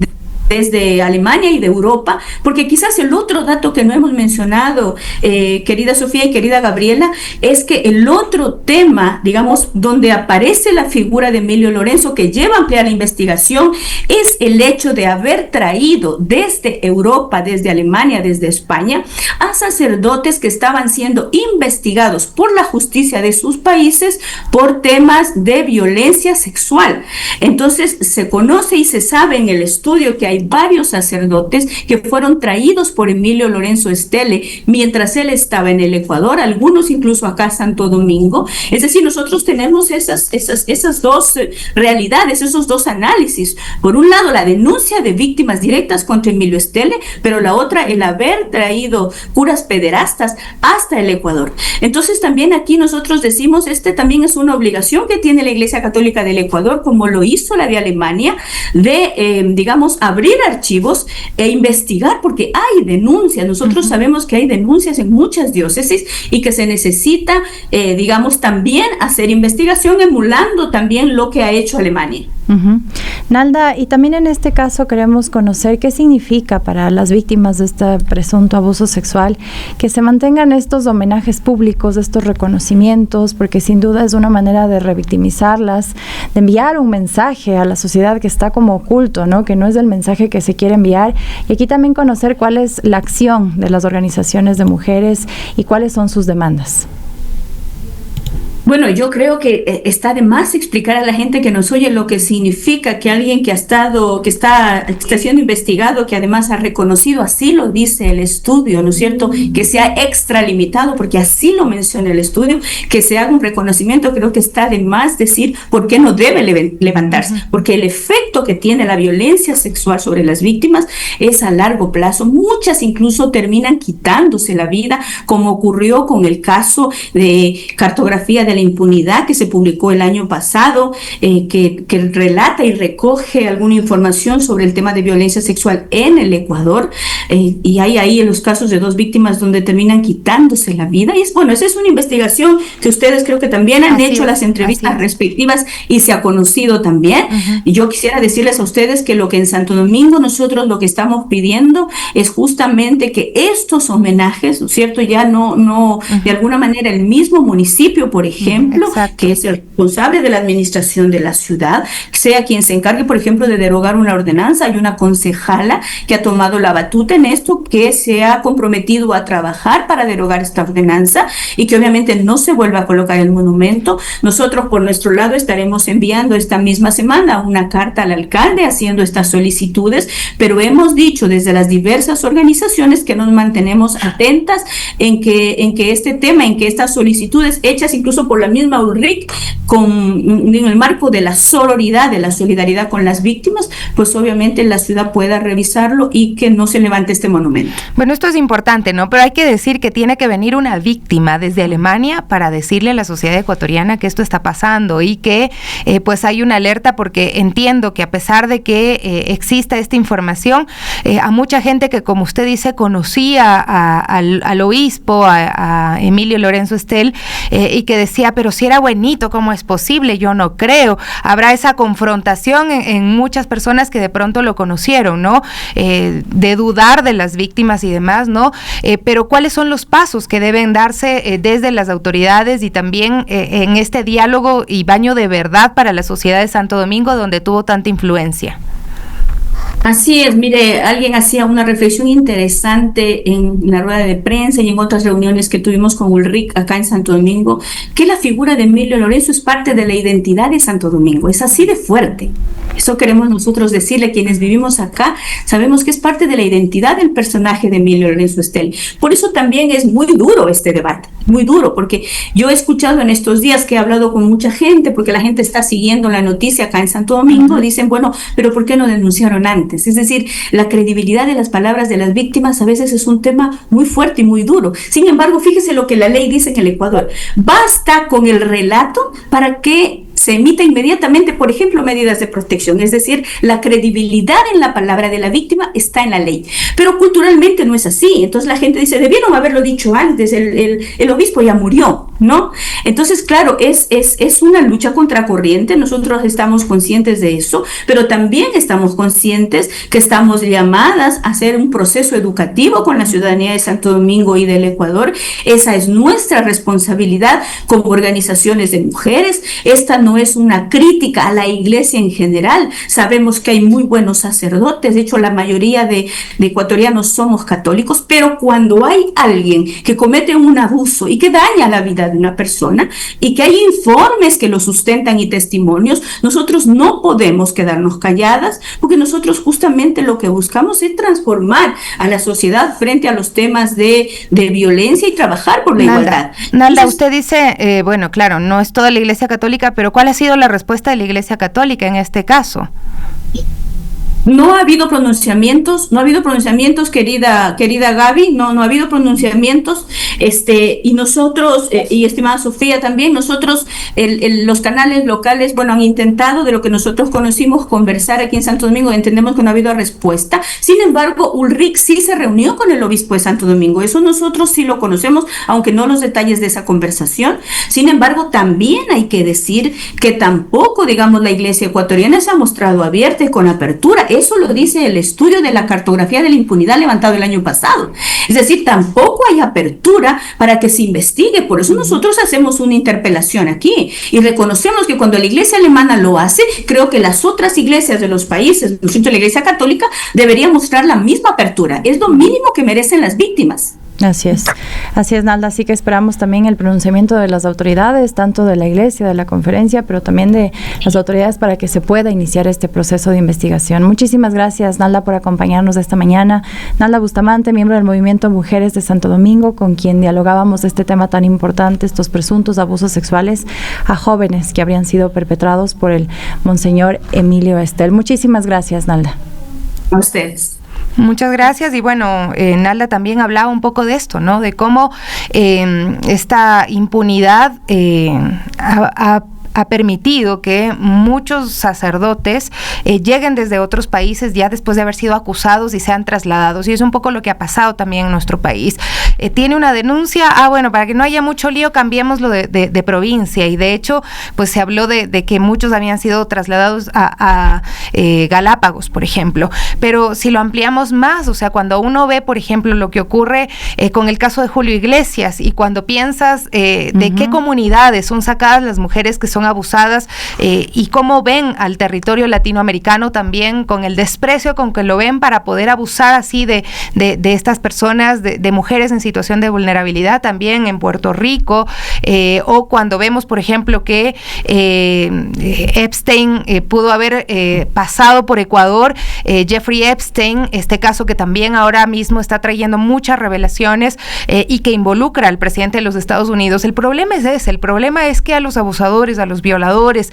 Alemania y de Europa, porque quizás el otro dato que no hemos mencionado, querida Sofía y querida Gabriela, es que el otro tema, digamos, donde aparece la figura de Emilio Lorenzo, que lleva a ampliar la investigación, es el hecho de haber traído desde Europa, desde Alemania, desde España, a sacerdotes que estaban siendo investigados por la justicia de sus países por temas de violencia sexual. Entonces, se conoce y se sabe en el estudio que hay varios sacerdotes que fueron traídos por Emilio Lorenzo Estele mientras él estaba en el Ecuador, algunos incluso acá en Santo Domingo. Es decir, nosotros tenemos esas dos realidades, esos dos análisis. Por un lado, la denuncia de víctimas directas contra Emilio Estele, pero la otra, el haber traído curas pederastas hasta el Ecuador. Entonces, también aquí nosotros decimos, también es una obligación que tiene la Iglesia Católica del Ecuador, como lo hizo la de Alemania, de, digamos, abrir archivos e investigar, porque hay denuncias. Nosotros sabemos que hay denuncias en muchas diócesis y que se necesita, digamos, también hacer investigación emulando también lo que ha hecho Alemania. Nalda, y también en este caso queremos conocer qué significa para las víctimas de este presunto abuso sexual que se mantengan estos homenajes públicos, estos reconocimientos, porque sin duda es una manera de revictimizarlas, de enviar un mensaje a la sociedad que está como oculto, ¿no? Que no es el mensaje que se quiere enviar. Y aquí también conocer cuál es la acción de las organizaciones de mujeres y cuáles son sus demandas. Bueno, yo creo que está de más explicar a la gente que nos oye lo que significa que alguien que está siendo investigado, que además ha reconocido, así lo dice el estudio, ¿no es cierto?, que se ha extralimitado, porque así lo menciona el estudio, que se haga un reconocimiento. Creo que está de más decir por qué no debe levantarse, porque el efecto que tiene la violencia sexual sobre las víctimas es a largo plazo. Muchas incluso terminan quitándose la vida, como ocurrió con el caso de Cartografía de la Impunidad, que se publicó el año pasado, que relata y recoge alguna información sobre el tema de violencia sexual en el Ecuador, y hay ahí en los casos de 2 víctimas donde terminan quitándose la vida. Y esa es una investigación que ustedes creo que también han hecho las entrevistas respectivas y se ha conocido también. Y yo quisiera decirles a ustedes que lo que en Santo Domingo nosotros lo que estamos pidiendo es justamente que estos homenajes, ¿no es cierto?, ya no de alguna manera el mismo municipio, por ejemplo, que es el responsable de la administración de la ciudad, sea quien se encargue, por ejemplo, de derogar una ordenanza. Hay una concejala que ha tomado la batuta en esto, que se ha comprometido a trabajar para derogar esta ordenanza y que obviamente no se vuelva a colocar el monumento. Nosotros, por nuestro lado, estaremos enviando esta misma semana una carta al alcalde haciendo estas solicitudes, pero hemos dicho desde las diversas organizaciones que nos mantenemos atentas en que este tema, en que estas solicitudes hechas incluso por la misma ULRIC en el marco de la sororidad, de la solidaridad con las víctimas, pues obviamente la ciudad pueda revisarlo y que no se levante este monumento. Bueno, esto es importante, ¿no? Pero hay que decir que tiene que venir una víctima desde Alemania para decirle a la sociedad ecuatoriana que esto está pasando y que pues hay una alerta, porque entiendo que a pesar de que exista esta información, a mucha gente que, como usted dice, conocía al obispo, a Emilio Lorenzo Estel, y que decía, pero si era buenito, ¿cómo es posible? Yo no creo. Habrá esa confrontación en muchas personas que de pronto lo conocieron, ¿no? De dudar de las víctimas y demás, ¿no? Pero ¿cuáles son los pasos que deben darse desde las autoridades y también en este diálogo y baño de verdad para la sociedad de Santo Domingo, donde tuvo tanta influencia? Así es, mire, alguien hacía una reflexión interesante en la rueda de prensa y en otras reuniones que tuvimos con Ulrich acá en Santo Domingo, que la figura de Emilio Lorenzo es parte de la identidad de Santo Domingo, es así de fuerte. Eso queremos nosotros decirle, quienes vivimos acá, sabemos que es parte de la identidad del personaje de Emilio Lorenzo Estel. Por eso también es muy duro este debate, muy duro, porque yo he escuchado en estos días que he hablado con mucha gente, porque la gente está siguiendo la noticia acá en Santo Domingo, dicen, bueno, pero ¿por qué no denunciaron antes? Es decir, la credibilidad de las palabras de las víctimas a veces es un tema muy fuerte y muy duro. Sin embargo, fíjese lo que la ley dice en el Ecuador. Basta con el relato para que se emita inmediatamente, por ejemplo, medidas de protección. Es decir, la credibilidad en la palabra de la víctima está en la ley. Pero culturalmente no es así. Entonces la gente dice, debieron haberlo dicho antes, el obispo ya murió, ¿no? Entonces, claro, es una lucha contracorriente. Nosotros estamos conscientes de eso, pero también estamos conscientes que estamos llamadas a hacer un proceso educativo con la ciudadanía de Santo Domingo y del Ecuador. Esa es nuestra responsabilidad como organizaciones de mujeres. Esta no es una crítica a la iglesia en general. Sabemos que hay muy buenos sacerdotes, de hecho la mayoría de ecuatorianos somos católicos, pero cuando hay alguien que comete un abuso y que daña la vida de una persona y que hay informes que lo sustentan y testimonios, nosotros no podemos quedarnos calladas, porque nosotros justamente lo que buscamos es transformar a la sociedad frente a los temas de violencia y trabajar por la igualdad. Nalda, usted dice, bueno, claro, no es toda la iglesia católica, pero ¿cuál ha sido la respuesta de la Iglesia Católica en este caso? No ha habido pronunciamientos, querida Gaby, no ha habido pronunciamientos, y nosotros, y estimada Sofía también, nosotros, los canales locales, bueno, han intentado, de lo que nosotros conocimos, conversar aquí en Santo Domingo, entendemos que no ha habido respuesta. Sin embargo, Ulrich sí se reunió con el obispo de Santo Domingo, eso nosotros sí lo conocemos, aunque no los detalles de esa conversación. Sin embargo, también hay que decir que tampoco, digamos, la iglesia ecuatoriana se ha mostrado abierta y con apertura. Eso lo dice el estudio de la cartografía de la impunidad levantado el año pasado. Es decir, tampoco hay apertura para que se investigue. Por eso nosotros hacemos una interpelación aquí y reconocemos que cuando la iglesia alemana lo hace, creo que las otras iglesias de los países, por ejemplo la iglesia católica, debería mostrar la misma apertura. Es lo mínimo que merecen las víctimas. Así es, Nalda, así que esperamos también el pronunciamiento de las autoridades, tanto de la iglesia, de la conferencia, pero también de las autoridades para que se pueda iniciar este proceso de investigación. Muchísimas gracias, Nalda, por acompañarnos esta mañana. Nalda Bustamante, miembro del Movimiento Mujeres de Santo Domingo, con quien dialogábamos este tema tan importante, estos presuntos abusos sexuales a jóvenes que habrían sido perpetrados por el Monseñor Emilio Estel. Muchísimas gracias, Nalda. A ustedes. Muchas gracias. Y bueno, Nalda también hablaba un poco de esto, ¿no? De cómo esta impunidad ha permitido que muchos sacerdotes lleguen desde otros países ya después de haber sido acusados y sean trasladados, y es un poco lo que ha pasado también en nuestro país. Tiene una denuncia, bueno, para que no haya mucho lío, cambiémoslo de provincia, y de hecho, pues se habló de que muchos habían sido trasladados a Galápagos, por ejemplo, pero si lo ampliamos más, o sea, cuando uno ve, por ejemplo, lo que ocurre con el caso de Julio Iglesias, y cuando piensas de qué comunidades son sacadas las mujeres que son abusadas, y cómo ven al territorio latinoamericano también con el desprecio con que lo ven para poder abusar así de estas personas, de mujeres en situación de vulnerabilidad también en Puerto Rico, o cuando vemos, por ejemplo, que Epstein pudo haber pasado pasado por Ecuador, Jeffrey Epstein, este caso que también ahora mismo está trayendo muchas revelaciones y que involucra al presidente de los Estados Unidos. El problema es ese, el problema es que a los abusadores, a los violadores,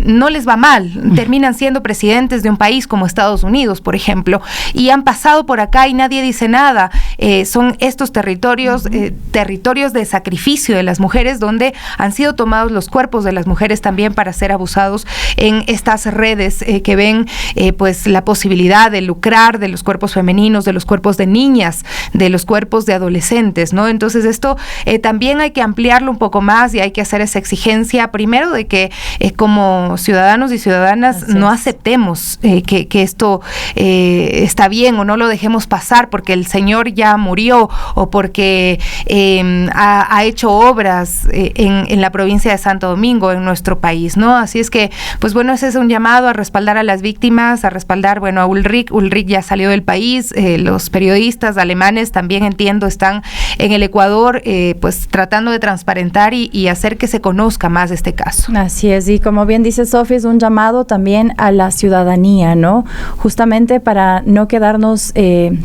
no les va mal, terminan siendo presidentes de un país como Estados Unidos, por ejemplo, y han pasado por acá y nadie dice nada. Son estos territorios, territorios de sacrificio de las mujeres, donde han sido tomados los cuerpos de las mujeres también para ser abusados en estas redes que ven pues la posibilidad de lucrar de los cuerpos femeninos, de los cuerpos de niñas, de los cuerpos de adolescentes, ¿no? Entonces esto también hay que ampliarlo un poco más y hay que hacer esa exigencia, primero de que como ciudadanos y ciudadanas no aceptemos que esto está bien o no lo dejemos pasar porque el señor ya murió o porque ha hecho obras en la provincia de Santo Domingo, en nuestro país, ¿no? Así es que, pues bueno, ese es un llamado a respaldar a las víctimas, a respaldar, bueno, a Ulrich. Ulrich ya salió del país, los periodistas alemanes también entiendo están en el Ecuador, pues tratando de transparentar y hacer que se conozca más este caso. Así es, y como bien dice Sofía, es un llamado también a la ciudadanía, ¿no? Justamente para no quedarnos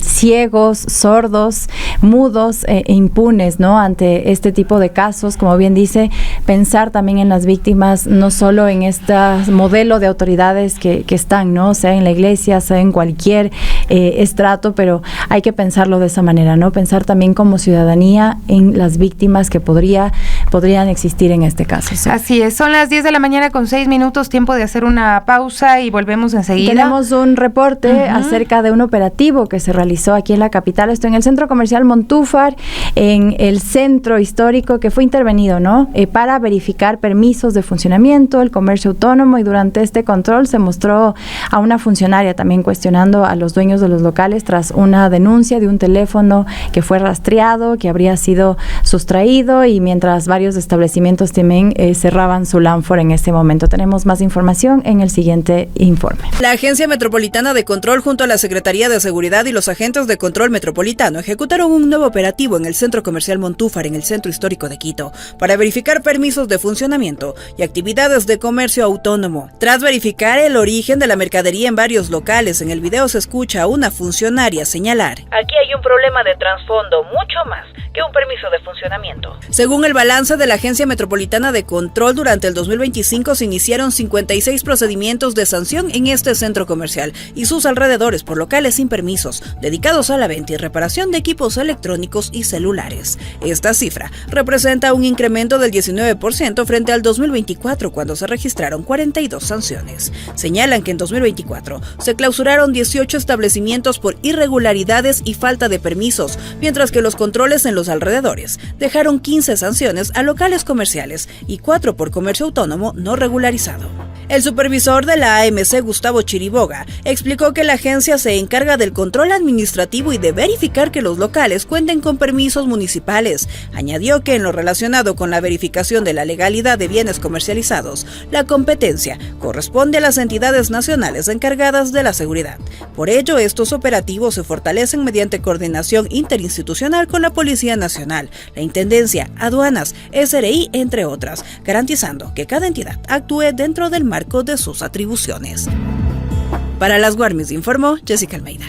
ciegos, sordos, mudos e impunes, ¿no? Ante este tipo de casos, como bien dice, pensar también en las víctimas, no solo en este modelo de autoridades que están, ¿no? Sea en la iglesia, sea en cualquier estrato, pero hay que pensarlo de esa manera, ¿no? Pensar también como ciudadanía en las víctimas que podrían existir en este caso. ¿Sí? Así es, son las 10 de la mañana con 6 minutos, tiempo de hacer una pausa y volvemos enseguida. Tenemos un reporte acerca de un operativo que se realizó aquí en la capital, esto en el Centro Comercial Montúfar, en el centro histórico, que fue intervenido, ¿no? Para verificar permisos de funcionamiento, el comercio autónomo, y durante este control se mostró a una funcionaria también cuestionando a los dueños de los locales tras una denuncia de un teléfono que fue rastreado, que habría sido sustraído, y mientras varios establecimientos también cerraban su Lanfor en este momento. Tenemos más información en el siguiente informe. La Agencia Metropolitana de Control junto a la Secretaría de Seguridad y los agentes de control metropolitano ejecutaron un nuevo operativo en el Centro Comercial Montúfar, en el centro histórico de Quito, para verificar permisos de funcionamiento y actividades de comercio autónomo. Tras verificar el origen de la mercadería en varios locales, en el video se escucha a una funcionaria señalar: aquí hay un problema de trasfondo, mucho más que un permiso de funcionamiento. Según el balance de la Agencia Metropolitana de Control, durante el 2025 se iniciaron 56 procedimientos de sanción en este centro comercial y sus alrededores por locales sin permisos, dedicados a la venta y reparación de equipos electrónicos y celulares. Esta cifra representa un incremento del 19% frente al 2024, cuando se registraron 42 sanciones. Señalan que en 2024 se clausuraron 18 establecimientos por irregularidades y falta de permisos, mientras que los controles en los alrededores dejaron 15 sanciones a locales comerciales y 4 por comercio autónomo no regularizado. El supervisor de la AMC, Gustavo Chiriboga, explicó que la agencia se encarga del control administrativo y de verificar que los locales cuenten con permisos municipales. Añadió que en lo relacionado con la verificación de la legalidad de bienes comercializados, la competencia corresponde a las entidades nacionales encargadas de la seguridad. Por ello, estos operativos se fortalecen mediante coordinación interinstitucional con la Policía Nacional, la Intendencia, Aduanas, SRI, entre otras, garantizando que cada entidad actúe dentro del marco de sus atribuciones. Para las Guarmis informó Jessica Almeida.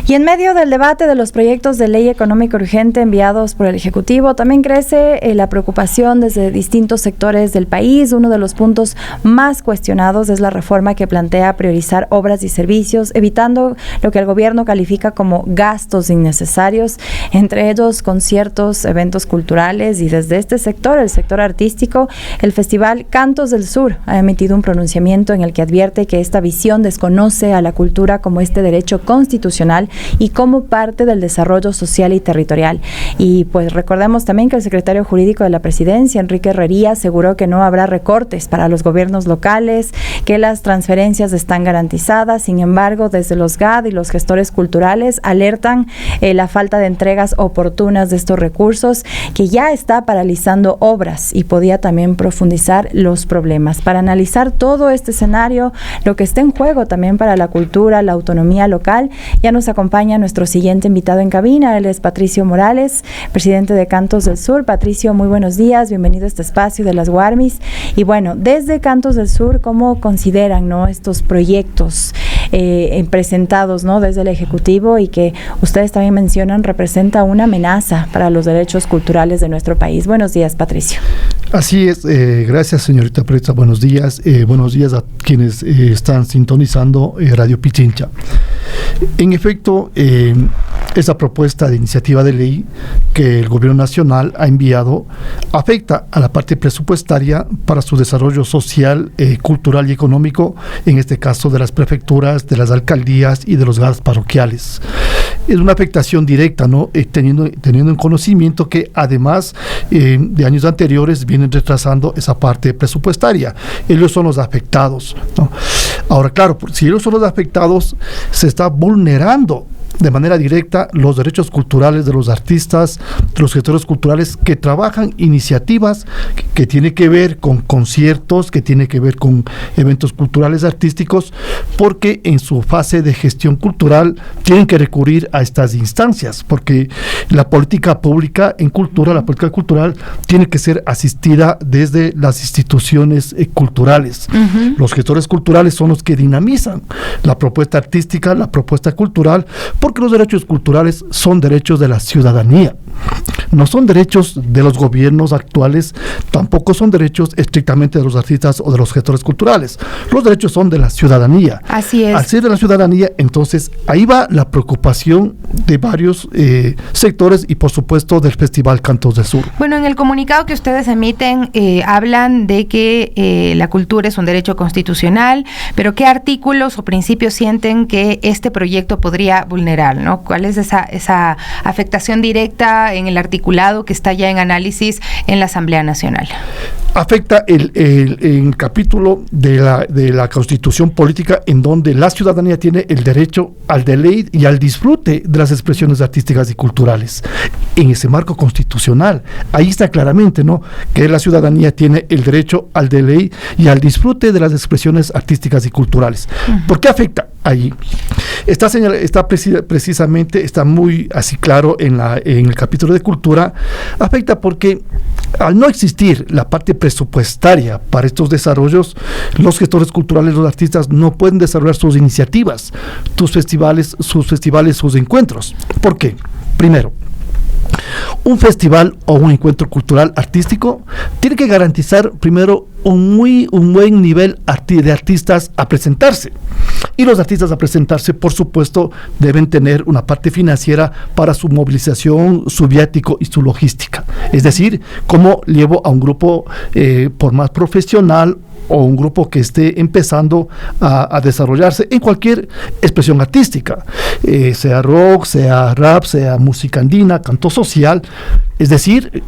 Y en medio del debate de los proyectos de ley económica urgente enviados por el Ejecutivo, también crece la preocupación desde distintos sectores del país. Uno de los puntos más cuestionados es la reforma que plantea priorizar obras y servicios, evitando lo que el gobierno califica como gastos innecesarios, entre ellos conciertos, eventos culturales, y desde este sector, el sector artístico, el Festival Cantos del Sur ha emitido un pronunciamiento en el que advierte que esta visión desconoce a la cultura como este derecho constitucional y como parte del desarrollo social y territorial. Y pues recordemos también que el secretario jurídico de la Presidencia, Enrique Herrería, aseguró que no habrá recortes para los gobiernos locales, que las transferencias están garantizadas. Sin embargo, desde los GAD y los gestores culturales alertan la falta de entregas oportunas de estos recursos, que ya está paralizando obras y podía también profundizar los problemas. Para analizar todo este escenario, lo que está en juego también para la cultura, la autonomía local, ya nos acompaña acompaña nuestro siguiente invitado en cabina. Él es Patricio Morales, presidente de Cantos del Sur. Patricio, muy buenos días, bienvenido a este espacio de las Guarmis. Y bueno, desde Cantos del Sur, ¿cómo consideran, ¿no?, estos proyectos presentados, ¿no?, desde el Ejecutivo y que ustedes también mencionan representa una amenaza para los derechos culturales de nuestro país? Buenos días, Patricio. Así es, gracias señorita Presa, buenos días a quienes están sintonizando Radio Pichincha. En efecto, esa propuesta de iniciativa de ley que el Gobierno Nacional ha enviado afecta a la parte presupuestaria para su desarrollo social, cultural y económico, en este caso de las prefecturas, de las alcaldías y de los GADs parroquiales. Es una afectación directa, ¿no? Teniendo en conocimiento que además de años anteriores vienen retrasando esa parte presupuestaria. Ellos son los afectados, ¿no? Ahora, claro, si ellos son los afectados, se está vulnerando de manera directa los derechos culturales de los artistas, de los gestores culturales que trabajan iniciativas que tienen que ver con conciertos, que tienen que ver con eventos culturales artísticos, porque en su fase de gestión cultural tienen que recurrir a estas instancias, porque la política pública en cultura, la política cultural tiene que ser asistida desde las instituciones culturales. Uh-huh. Los gestores culturales son los que dinamizan la propuesta artística, la propuesta cultural, porque los derechos culturales son derechos de la ciudadanía, no son derechos de los gobiernos actuales, tampoco son derechos estrictamente de los artistas o de los gestores culturales. Los derechos son de la ciudadanía. Así es. Al ser de la ciudadanía, entonces ahí va la preocupación de varios sectores y por supuesto del Festival Cantos del Sur. Bueno, en el comunicado que ustedes emiten hablan de que la cultura es un derecho constitucional, pero ¿qué artículos o principios sienten que este proyecto podría vulnerar, ¿no? ¿Cuál es esa afectación directa en el articulado que está ya en análisis en la Asamblea Nacional? Afecta el capítulo de la Constitución Política, en donde la ciudadanía tiene el derecho al deleite y al disfrute de las expresiones artísticas y culturales. En ese marco constitucional, ahí está claramente, ¿no?, que la ciudadanía tiene el derecho al deleite y al disfrute de las expresiones artísticas y culturales. Uh-huh. ¿Por qué afecta? Ahí precisamente está muy así claro en el capítulo de cultura. Afecta porque al no existir la parte presupuestaria para estos desarrollos, los gestores culturales, los artistas no pueden desarrollar sus iniciativas, sus festivales, sus encuentros. ¿Por qué? Primero, un festival o un encuentro cultural artístico tiene que garantizar primero un buen nivel de artistas a presentarse, y los artistas a presentarse, por supuesto, deben tener una parte financiera para su movilización, su viático y su logística. Es decir, cómo llevo a un grupo por más profesional o un grupo que esté empezando a desarrollarse en cualquier expresión artística, sea rock, sea rap, sea música andina, canto social, es decir,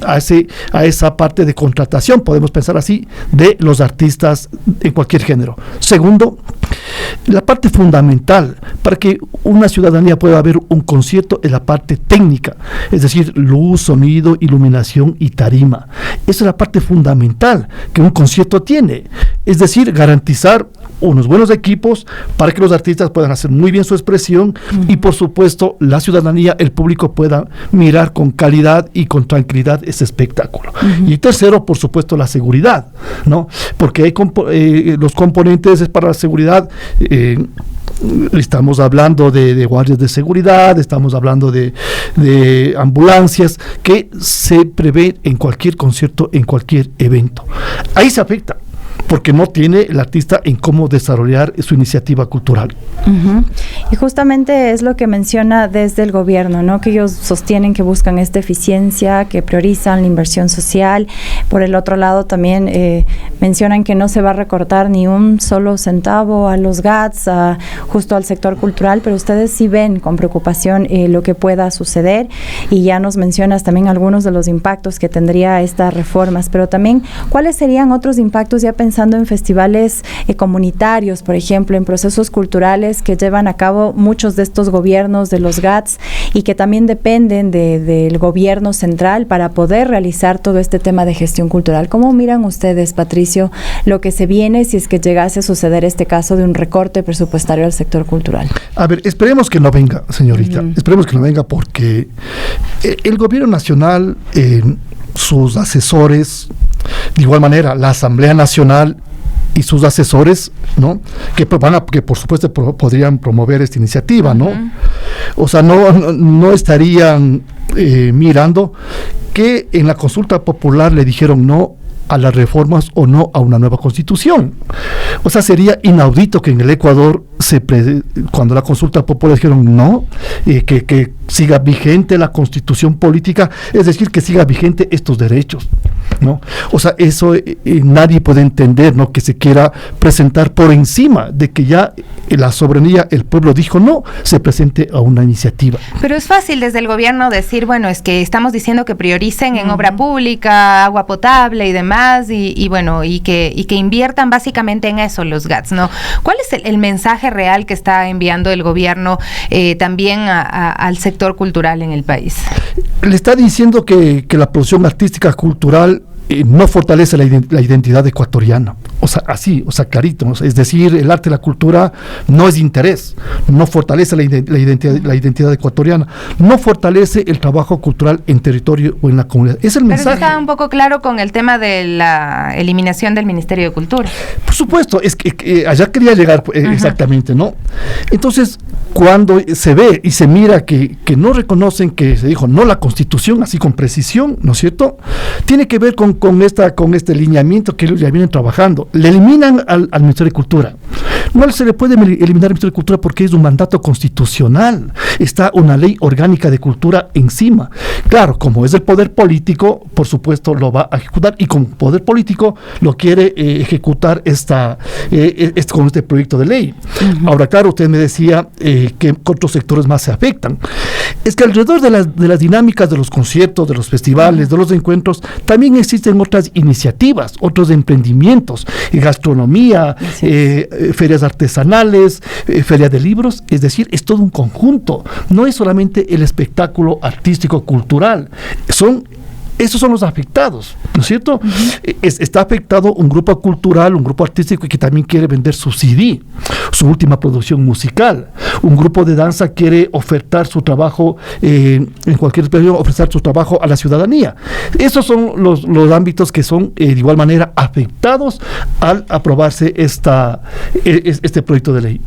a esa parte de contratación, podemos pensar así, de los artistas en cualquier género. Segundo, la parte fundamental para que una ciudadanía pueda ver un concierto es la parte técnica, es decir, luz, sonido, iluminación y tarima. Esa es la parte fundamental que un concierto tiene, es decir, garantizar unos buenos equipos para que los artistas puedan hacer muy bien su expresión. Uh-huh. Y por supuesto la ciudadanía, el público, pueda mirar con calidad y con tranquilidad ese espectáculo. Uh-huh. Y tercero, por supuesto, la seguridad, ¿no? Porque hay los componentes para la seguridad. Estamos hablando de guardias de seguridad, estamos hablando de ambulancias que se prevé en cualquier concierto, en cualquier evento. Ahí se afecta, porque no tiene el artista en cómo desarrollar su iniciativa cultural. Uh-huh. Y justamente es lo que menciona desde el gobierno, ¿no?, que ellos sostienen que buscan esta eficiencia, que priorizan la inversión social. Por el otro lado también mencionan que no se va a recortar ni un solo centavo a los GADs, justo al sector cultural, pero ustedes sí ven con preocupación lo que pueda suceder, y ya nos mencionas también algunos de los impactos que tendría estas reformas, pero también cuáles serían otros impactos, ya pensando en festivales comunitarios, por ejemplo, en procesos culturales que llevan a cabo muchos de estos gobiernos de los GADs y que también dependen del gobierno central para poder realizar todo este tema de gestión cultural. ¿Cómo miran ustedes, Patricio, Patricio, lo que se viene si es que llegase a suceder este caso de un recorte presupuestario al sector cultural? A ver, esperemos que no venga, señorita, esperemos que no venga, porque el gobierno nacional, sus asesores, de igual manera la Asamblea Nacional y sus asesores, ¿no? Que por supuesto podrían promover esta iniciativa, ¿no? O sea, no estarían mirando que en la consulta popular le dijeron no a las reformas o no a una nueva constitución. O sea, sería inaudito que en el Ecuador, cuando la consulta popular dijeron no, que siga vigente la constitución política, es decir, que siga vigente estos derechos, ¿no? O sea, eso nadie puede entender, ¿no? Que se quiera presentar por encima de que ya la soberanía, el pueblo dijo no, se presente a una iniciativa. Pero es fácil desde el gobierno decir, bueno, es que estamos diciendo que prioricen en obra pública, agua potable y demás, y bueno, y que inviertan básicamente en eso los GATS, ¿no? ¿Cuál es el mensaje real que está enviando el gobierno también al sector cultural en el país? Le está diciendo que la producción artística cultural no fortalece la identidad ecuatoriana. O sea, así, o sea, clarito, ¿no? Es decir, el arte y la cultura no es de interés, no fortalece la identidad ecuatoriana, no fortalece el trabajo cultural en territorio o en la comunidad. Es el mensaje. Pero está un poco claro con el tema de la eliminación del Ministerio de Cultura. Por supuesto, es que allá quería llegar exactamente, ¿no? Entonces, cuando se ve y se mira que no reconocen que se dijo no la Constitución, así con precisión, ¿no es cierto? Tiene que ver con este lineamiento que ellos ya vienen trabajando. Le eliminan al Ministerio de Cultura. No se le puede eliminar al Ministerio de Cultura porque es un mandato constitucional. Está una ley orgánica de cultura encima. Claro, como es el poder político, por supuesto lo va a ejecutar, y como poder político lo quiere ejecutar con este proyecto de ley. Ahora, claro, usted me decía que otros sectores más se afectan. Es que alrededor de las dinámicas de los conciertos, de los festivales, de los encuentros, también existen otras iniciativas, otros emprendimientos, gastronomía, ferias artesanales, feria de libros, es decir, es todo un conjunto, no es solamente el espectáculo artístico cultural, esos son los afectados, ¿no es cierto? Está afectado un grupo cultural, un grupo artístico que también quiere vender su CD, su última producción musical. Un grupo de danza quiere ofertar su trabajo, en cualquier expresión, ofrecer su trabajo a la ciudadanía. Esos son los ámbitos que son de igual manera afectados al aprobarse este proyecto de ley.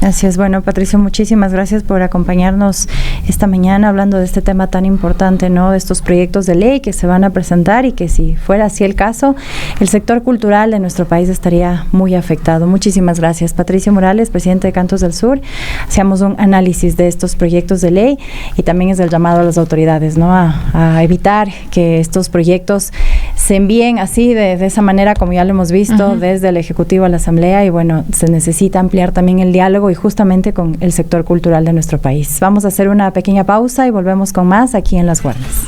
Así es. Bueno, Patricio, muchísimas gracias por acompañarnos esta mañana hablando de este tema tan importante, ¿no? De estos proyectos de ley que se van a presentar y que si fuera así el caso, el sector cultural de nuestro país estaría muy afectado. Muchísimas gracias. Patricio Morales, presidente de Cantos del Sur. Hacíamos un análisis de estos proyectos de ley y también es el llamado a las autoridades, ¿no? A evitar que estos proyectos se envíen así de esa manera, como ya lo hemos visto, desde el Ejecutivo a la Asamblea, y bueno, se necesita ampliar también el diálogo y justamente con el sector cultural de nuestro país. Vamos a hacer una pequeña pausa y volvemos con más aquí en Las Guardias.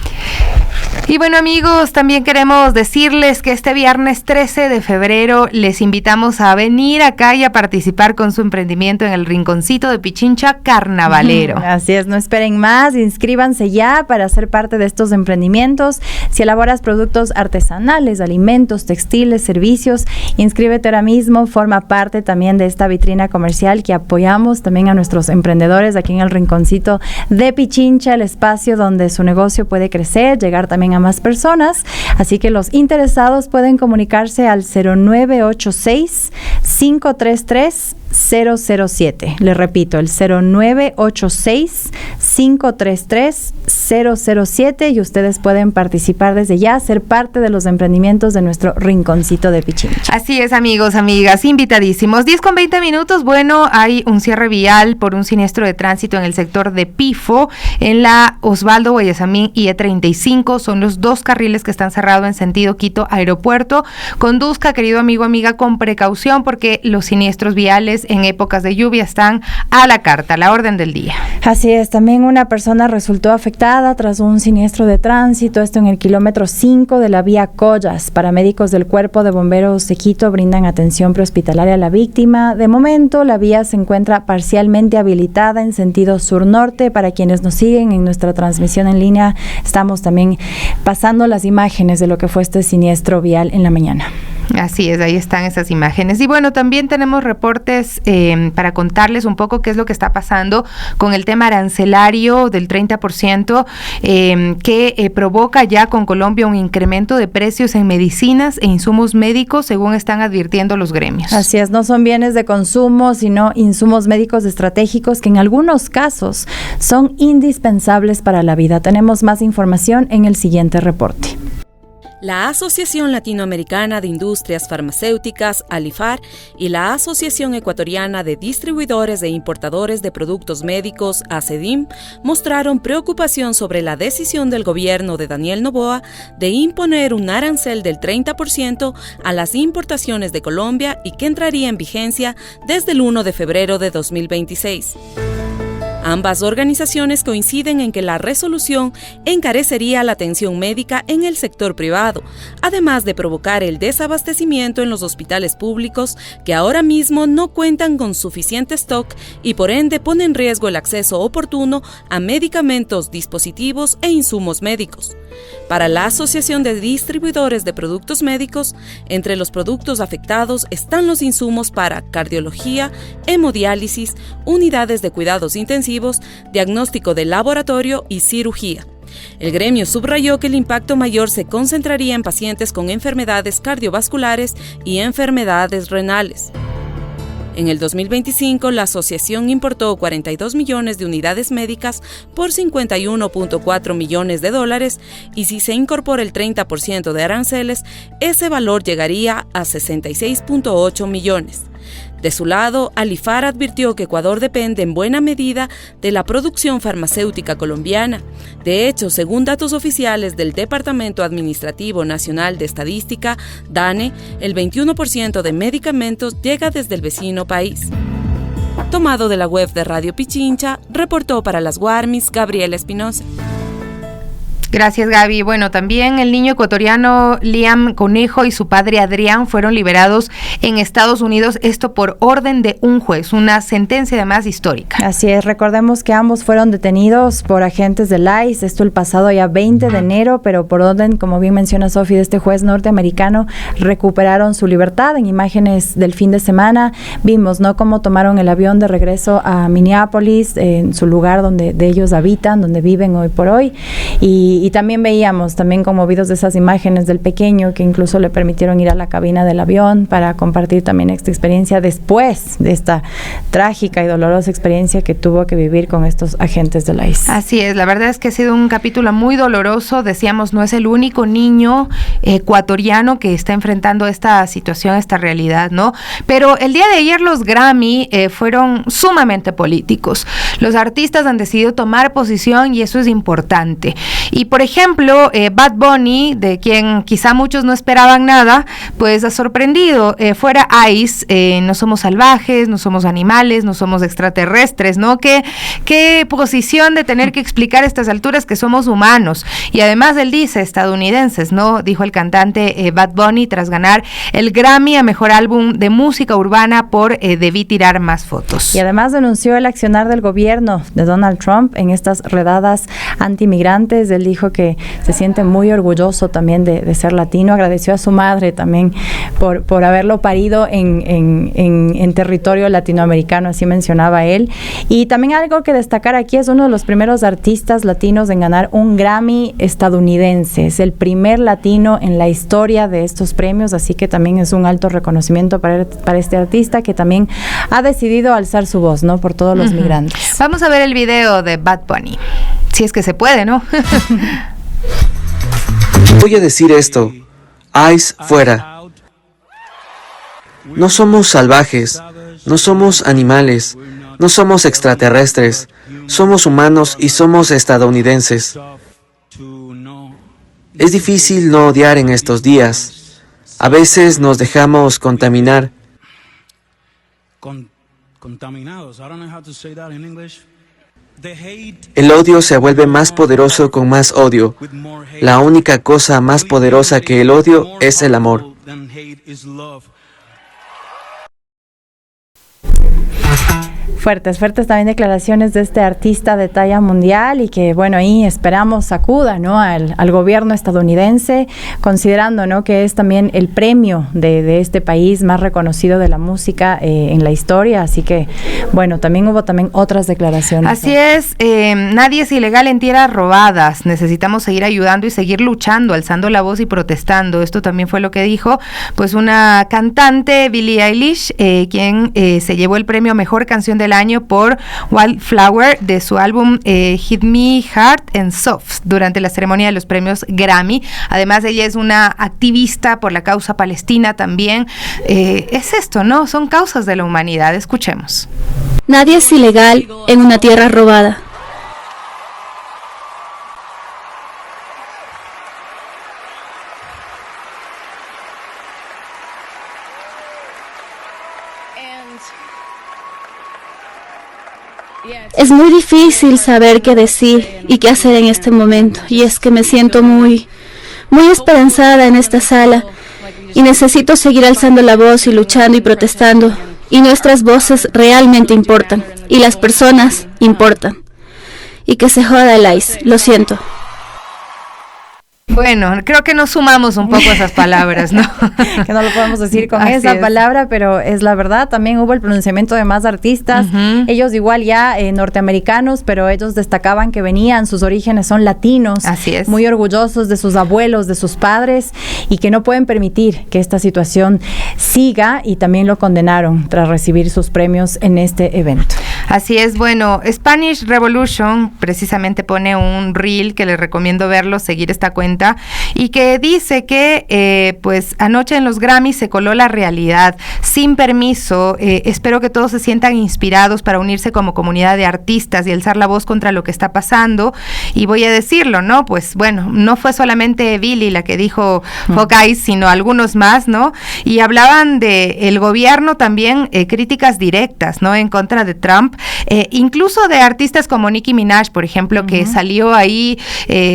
Y bueno, amigos, también queremos decirles que este viernes 13 de febrero les invitamos a venir acá y a participar con su emprendimiento en el Rinconcito de Pichincha Carnavalero. Así es, no esperen más, inscríbanse ya para ser parte de estos emprendimientos. Si elaboras productos artesanales, alimentos, textiles, servicios, inscríbete ahora mismo, forma parte también de esta vitrina comercial que apoyamos también a nuestros emprendedores aquí en el Rinconcito de Pichincha, el espacio donde su negocio puede crecer, llegar también a más personas, así que los interesados pueden comunicarse al 0986-533-007. Le repito, el 0986-533-007 y ustedes pueden participar desde ya, ser parte de los emprendimientos de nuestro Rinconcito de Pichincha. Así es, amigos, amigas, invitadísimos. 10:20. Bueno, hay un cierre vial por un siniestro de tránsito en el sector de Pifo, en la Osvaldo Guayasamín y E35. Son los dos carriles que están cerrados en sentido Quito Aeropuerto. Conduzca, querido amigo, amiga, con precaución porque los siniestros viales en épocas de lluvia están a la carta, a la orden del día. Así es, también una persona resultó afectada tras un siniestro de tránsito, esto en el kilómetro 5 de la vía Collas. Paramédicos del Cuerpo de Bomberos de Quito brindan atención prehospitalaria a la víctima. De momento, la vía se encuentra parcialmente habilitada en sentido sur-norte. Para quienes nos siguen en nuestra transmisión en línea, estamos también pasando las imágenes de lo que fue este siniestro vial en la mañana. Así es, ahí están esas imágenes. Y bueno, también tenemos reportes para contarles un poco qué es lo que está pasando con el tema arancelario del 30% que provoca ya con Colombia un incremento de precios en medicinas e insumos médicos, según están advirtiendo los gremios. Así es, no son bienes de consumo, sino insumos médicos estratégicos que en algunos casos son indispensables para la vida. Tenemos más información en el siguiente reporte. La Asociación Latinoamericana de Industrias Farmacéuticas, ALIFAR, y la Asociación Ecuatoriana de Distribuidores e Importadores de Productos Médicos, ACEDIM, mostraron preocupación sobre la decisión del gobierno de Daniel Noboa de imponer un arancel del 30% a las importaciones de Colombia y que entraría en vigencia desde el 1 de febrero de 2026. Ambas organizaciones coinciden en que la resolución encarecería la atención médica en el sector privado, además de provocar el desabastecimiento en los hospitales públicos que ahora mismo no cuentan con suficiente stock y por ende pone en riesgo el acceso oportuno a medicamentos, dispositivos e insumos médicos. Para la Asociación de Distribuidores de Productos Médicos, entre los productos afectados están los insumos para cardiología, hemodiálisis, unidades de cuidados intensivos, diagnóstico de laboratorio y cirugía. El gremio subrayó que el impacto mayor se concentraría en pacientes con enfermedades cardiovasculares y enfermedades renales. En el 2025, la asociación importó 42 millones de unidades médicas por $51.4 millones y si se incorpora el 30% de aranceles, ese valor llegaría a 66.8 millones. De su lado, ALIFAR advirtió que Ecuador depende en buena medida de la producción farmacéutica colombiana. De hecho, según datos oficiales del Departamento Administrativo Nacional de Estadística, DANE, el 21% de medicamentos llega desde el vecino país. Tomado de la web de Radio Pichincha, reportó para las Guarmis Gabriela Espinosa. Gracias, Gaby. Bueno, también el niño ecuatoriano Liam Conejo y su padre Adrián fueron liberados en Estados Unidos, esto por orden de un juez, una sentencia además histórica. Así es, recordemos que ambos fueron detenidos por agentes del ICE, esto el pasado ya 20 de enero, pero por orden, como bien menciona Sofi, de este juez norteamericano, recuperaron su libertad. En imágenes del fin de semana vimos, ¿no?, cómo tomaron el avión de regreso a Minneapolis, en su lugar donde ellos habitan, donde viven hoy por hoy, y también veíamos, también conmovidos de esas imágenes del pequeño, que incluso le permitieron ir a la cabina del avión para compartir también esta experiencia después de esta trágica y dolorosa experiencia que tuvo que vivir con estos agentes de la ICE. Así es, la verdad es que ha sido un capítulo muy doloroso. Decíamos, no es el único niño ecuatoriano que está enfrentando esta situación, esta realidad, ¿no? Pero el día de ayer los Grammy fueron sumamente políticos. Los artistas han decidido tomar posición y eso es importante. Y por ejemplo, Bad Bunny, de quien quizá muchos no esperaban nada, pues ha sorprendido. Fuera ICE, no somos salvajes, no somos animales, no somos extraterrestres, ¿no? ¿Qué posición de tener que explicar a estas alturas que somos humanos? Y además él dice, estadounidenses, ¿no? Dijo el cantante Bad Bunny tras ganar el Grammy a Mejor Álbum de Música Urbana por Debí Tirar Más Fotos. Y además denunció el accionar del gobierno de Donald Trump en estas redadas antimigrantes. Él dijo que se siente muy orgulloso también de ser latino. Agradeció a su madre también por haberlo parido en territorio latinoamericano, así mencionaba él. Y también algo que destacar aquí, es uno de los primeros artistas latinos en ganar un Grammy estadounidense. Es el primer latino en la historia de estos premios, así que también es un alto reconocimiento para este artista que también ha decidido alzar su voz, ¿no?, por todos los migrantes. Vamos a ver el video de Bad Bunny. Si es que se puede, ¿no? Voy a decir esto, ICE fuera. No somos salvajes, no somos animales, no somos extraterrestres, somos humanos y somos estadounidenses. Es difícil no odiar en estos días. A veces nos dejamos contaminar. El odio se vuelve más poderoso con más odio. La única cosa más poderosa que el odio es el amor. Fuertes también declaraciones de este artista de talla mundial y que, bueno, ahí esperamos sacuda, ¿no?, al gobierno estadounidense, considerando, ¿no?, que es también el premio de este país más reconocido de la música en la historia. Así que, bueno, también hubo otras declaraciones. Así es, nadie es ilegal en tierras robadas. Necesitamos seguir ayudando y seguir luchando, alzando la voz y protestando. Esto también fue lo que dijo, pues, una cantante, Billie Eilish, quien se llevó el premio a Mejor Canción del Año por Wildflower de su álbum Hit Me Hard and Soft durante la ceremonia de los premios Grammy. Además, ella es una activista por la causa palestina también. Es esto, ¿no? Son causas de la humanidad. Escuchemos. Nadie es ilegal en una tierra robada. Es muy difícil saber qué decir y qué hacer en este momento, y es que me siento muy esperanzada en esta sala y necesito seguir alzando la voz y luchando y protestando, y nuestras voces realmente importan y las personas importan, y que se joda el ICE, lo siento. Bueno, creo que nos sumamos un poco a esas palabras, ¿no? Que no lo podemos decir con Así esa es. palabra, pero es la verdad. También hubo el pronunciamiento de más artistas, ellos igual ya norteamericanos, pero ellos destacaban que venían, sus orígenes son latinos. Así es. Muy orgullosos de sus abuelos, de sus padres, y que no pueden permitir que esta situación siga, y también lo condenaron tras recibir sus premios en este evento. Así es, bueno, Spanish Revolution precisamente pone un reel que les recomiendo verlo, seguir esta cuenta, y que dice que pues anoche en los Grammys se coló la realidad sin permiso. Espero que todos se sientan inspirados para unirse como comunidad de artistas y alzar la voz contra lo que está pasando. Y voy a decirlo, ¿no? Pues bueno, no fue solamente Billie la que dijo Fuck ICE, sino algunos más, ¿no? Y hablaban de el gobierno también, críticas directas, ¿no?, en contra de Trump, incluso de artistas como Nicki Minaj, por ejemplo, que salió ahí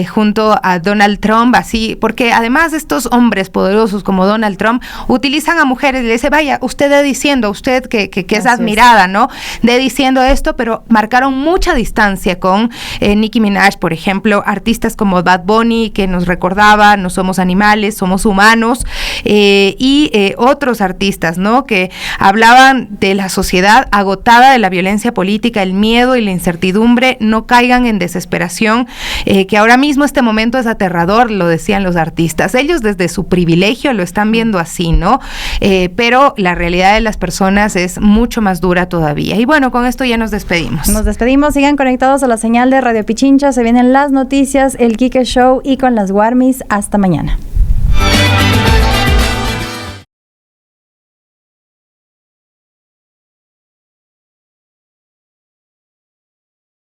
junto a Donald Trump, así, porque además estos hombres poderosos como Donald Trump utilizan a mujeres y le dice, vaya, usted de diciendo, usted que es admirada, ¿no?, de diciendo esto, pero marcaron mucha distancia con Nicki Minaj, por ejemplo, artistas como Bad Bunny, que nos recordaba, no somos animales, somos humanos, y otros artistas, ¿no?, que hablaban de la sociedad agotada de la violencia política, el miedo y la incertidumbre, no caigan en desesperación, que ahora mismo este momento es aterrador, lo decían los artistas. Ellos desde su privilegio lo están viendo así, ¿no? Pero la realidad de las personas es mucho más dura todavía. Y bueno, con esto ya nos despedimos. Nos despedimos, sigan conectados a la señal de Radio Pichincha, se vienen las noticias, el Quique Show y con las Guarmis. Hasta mañana.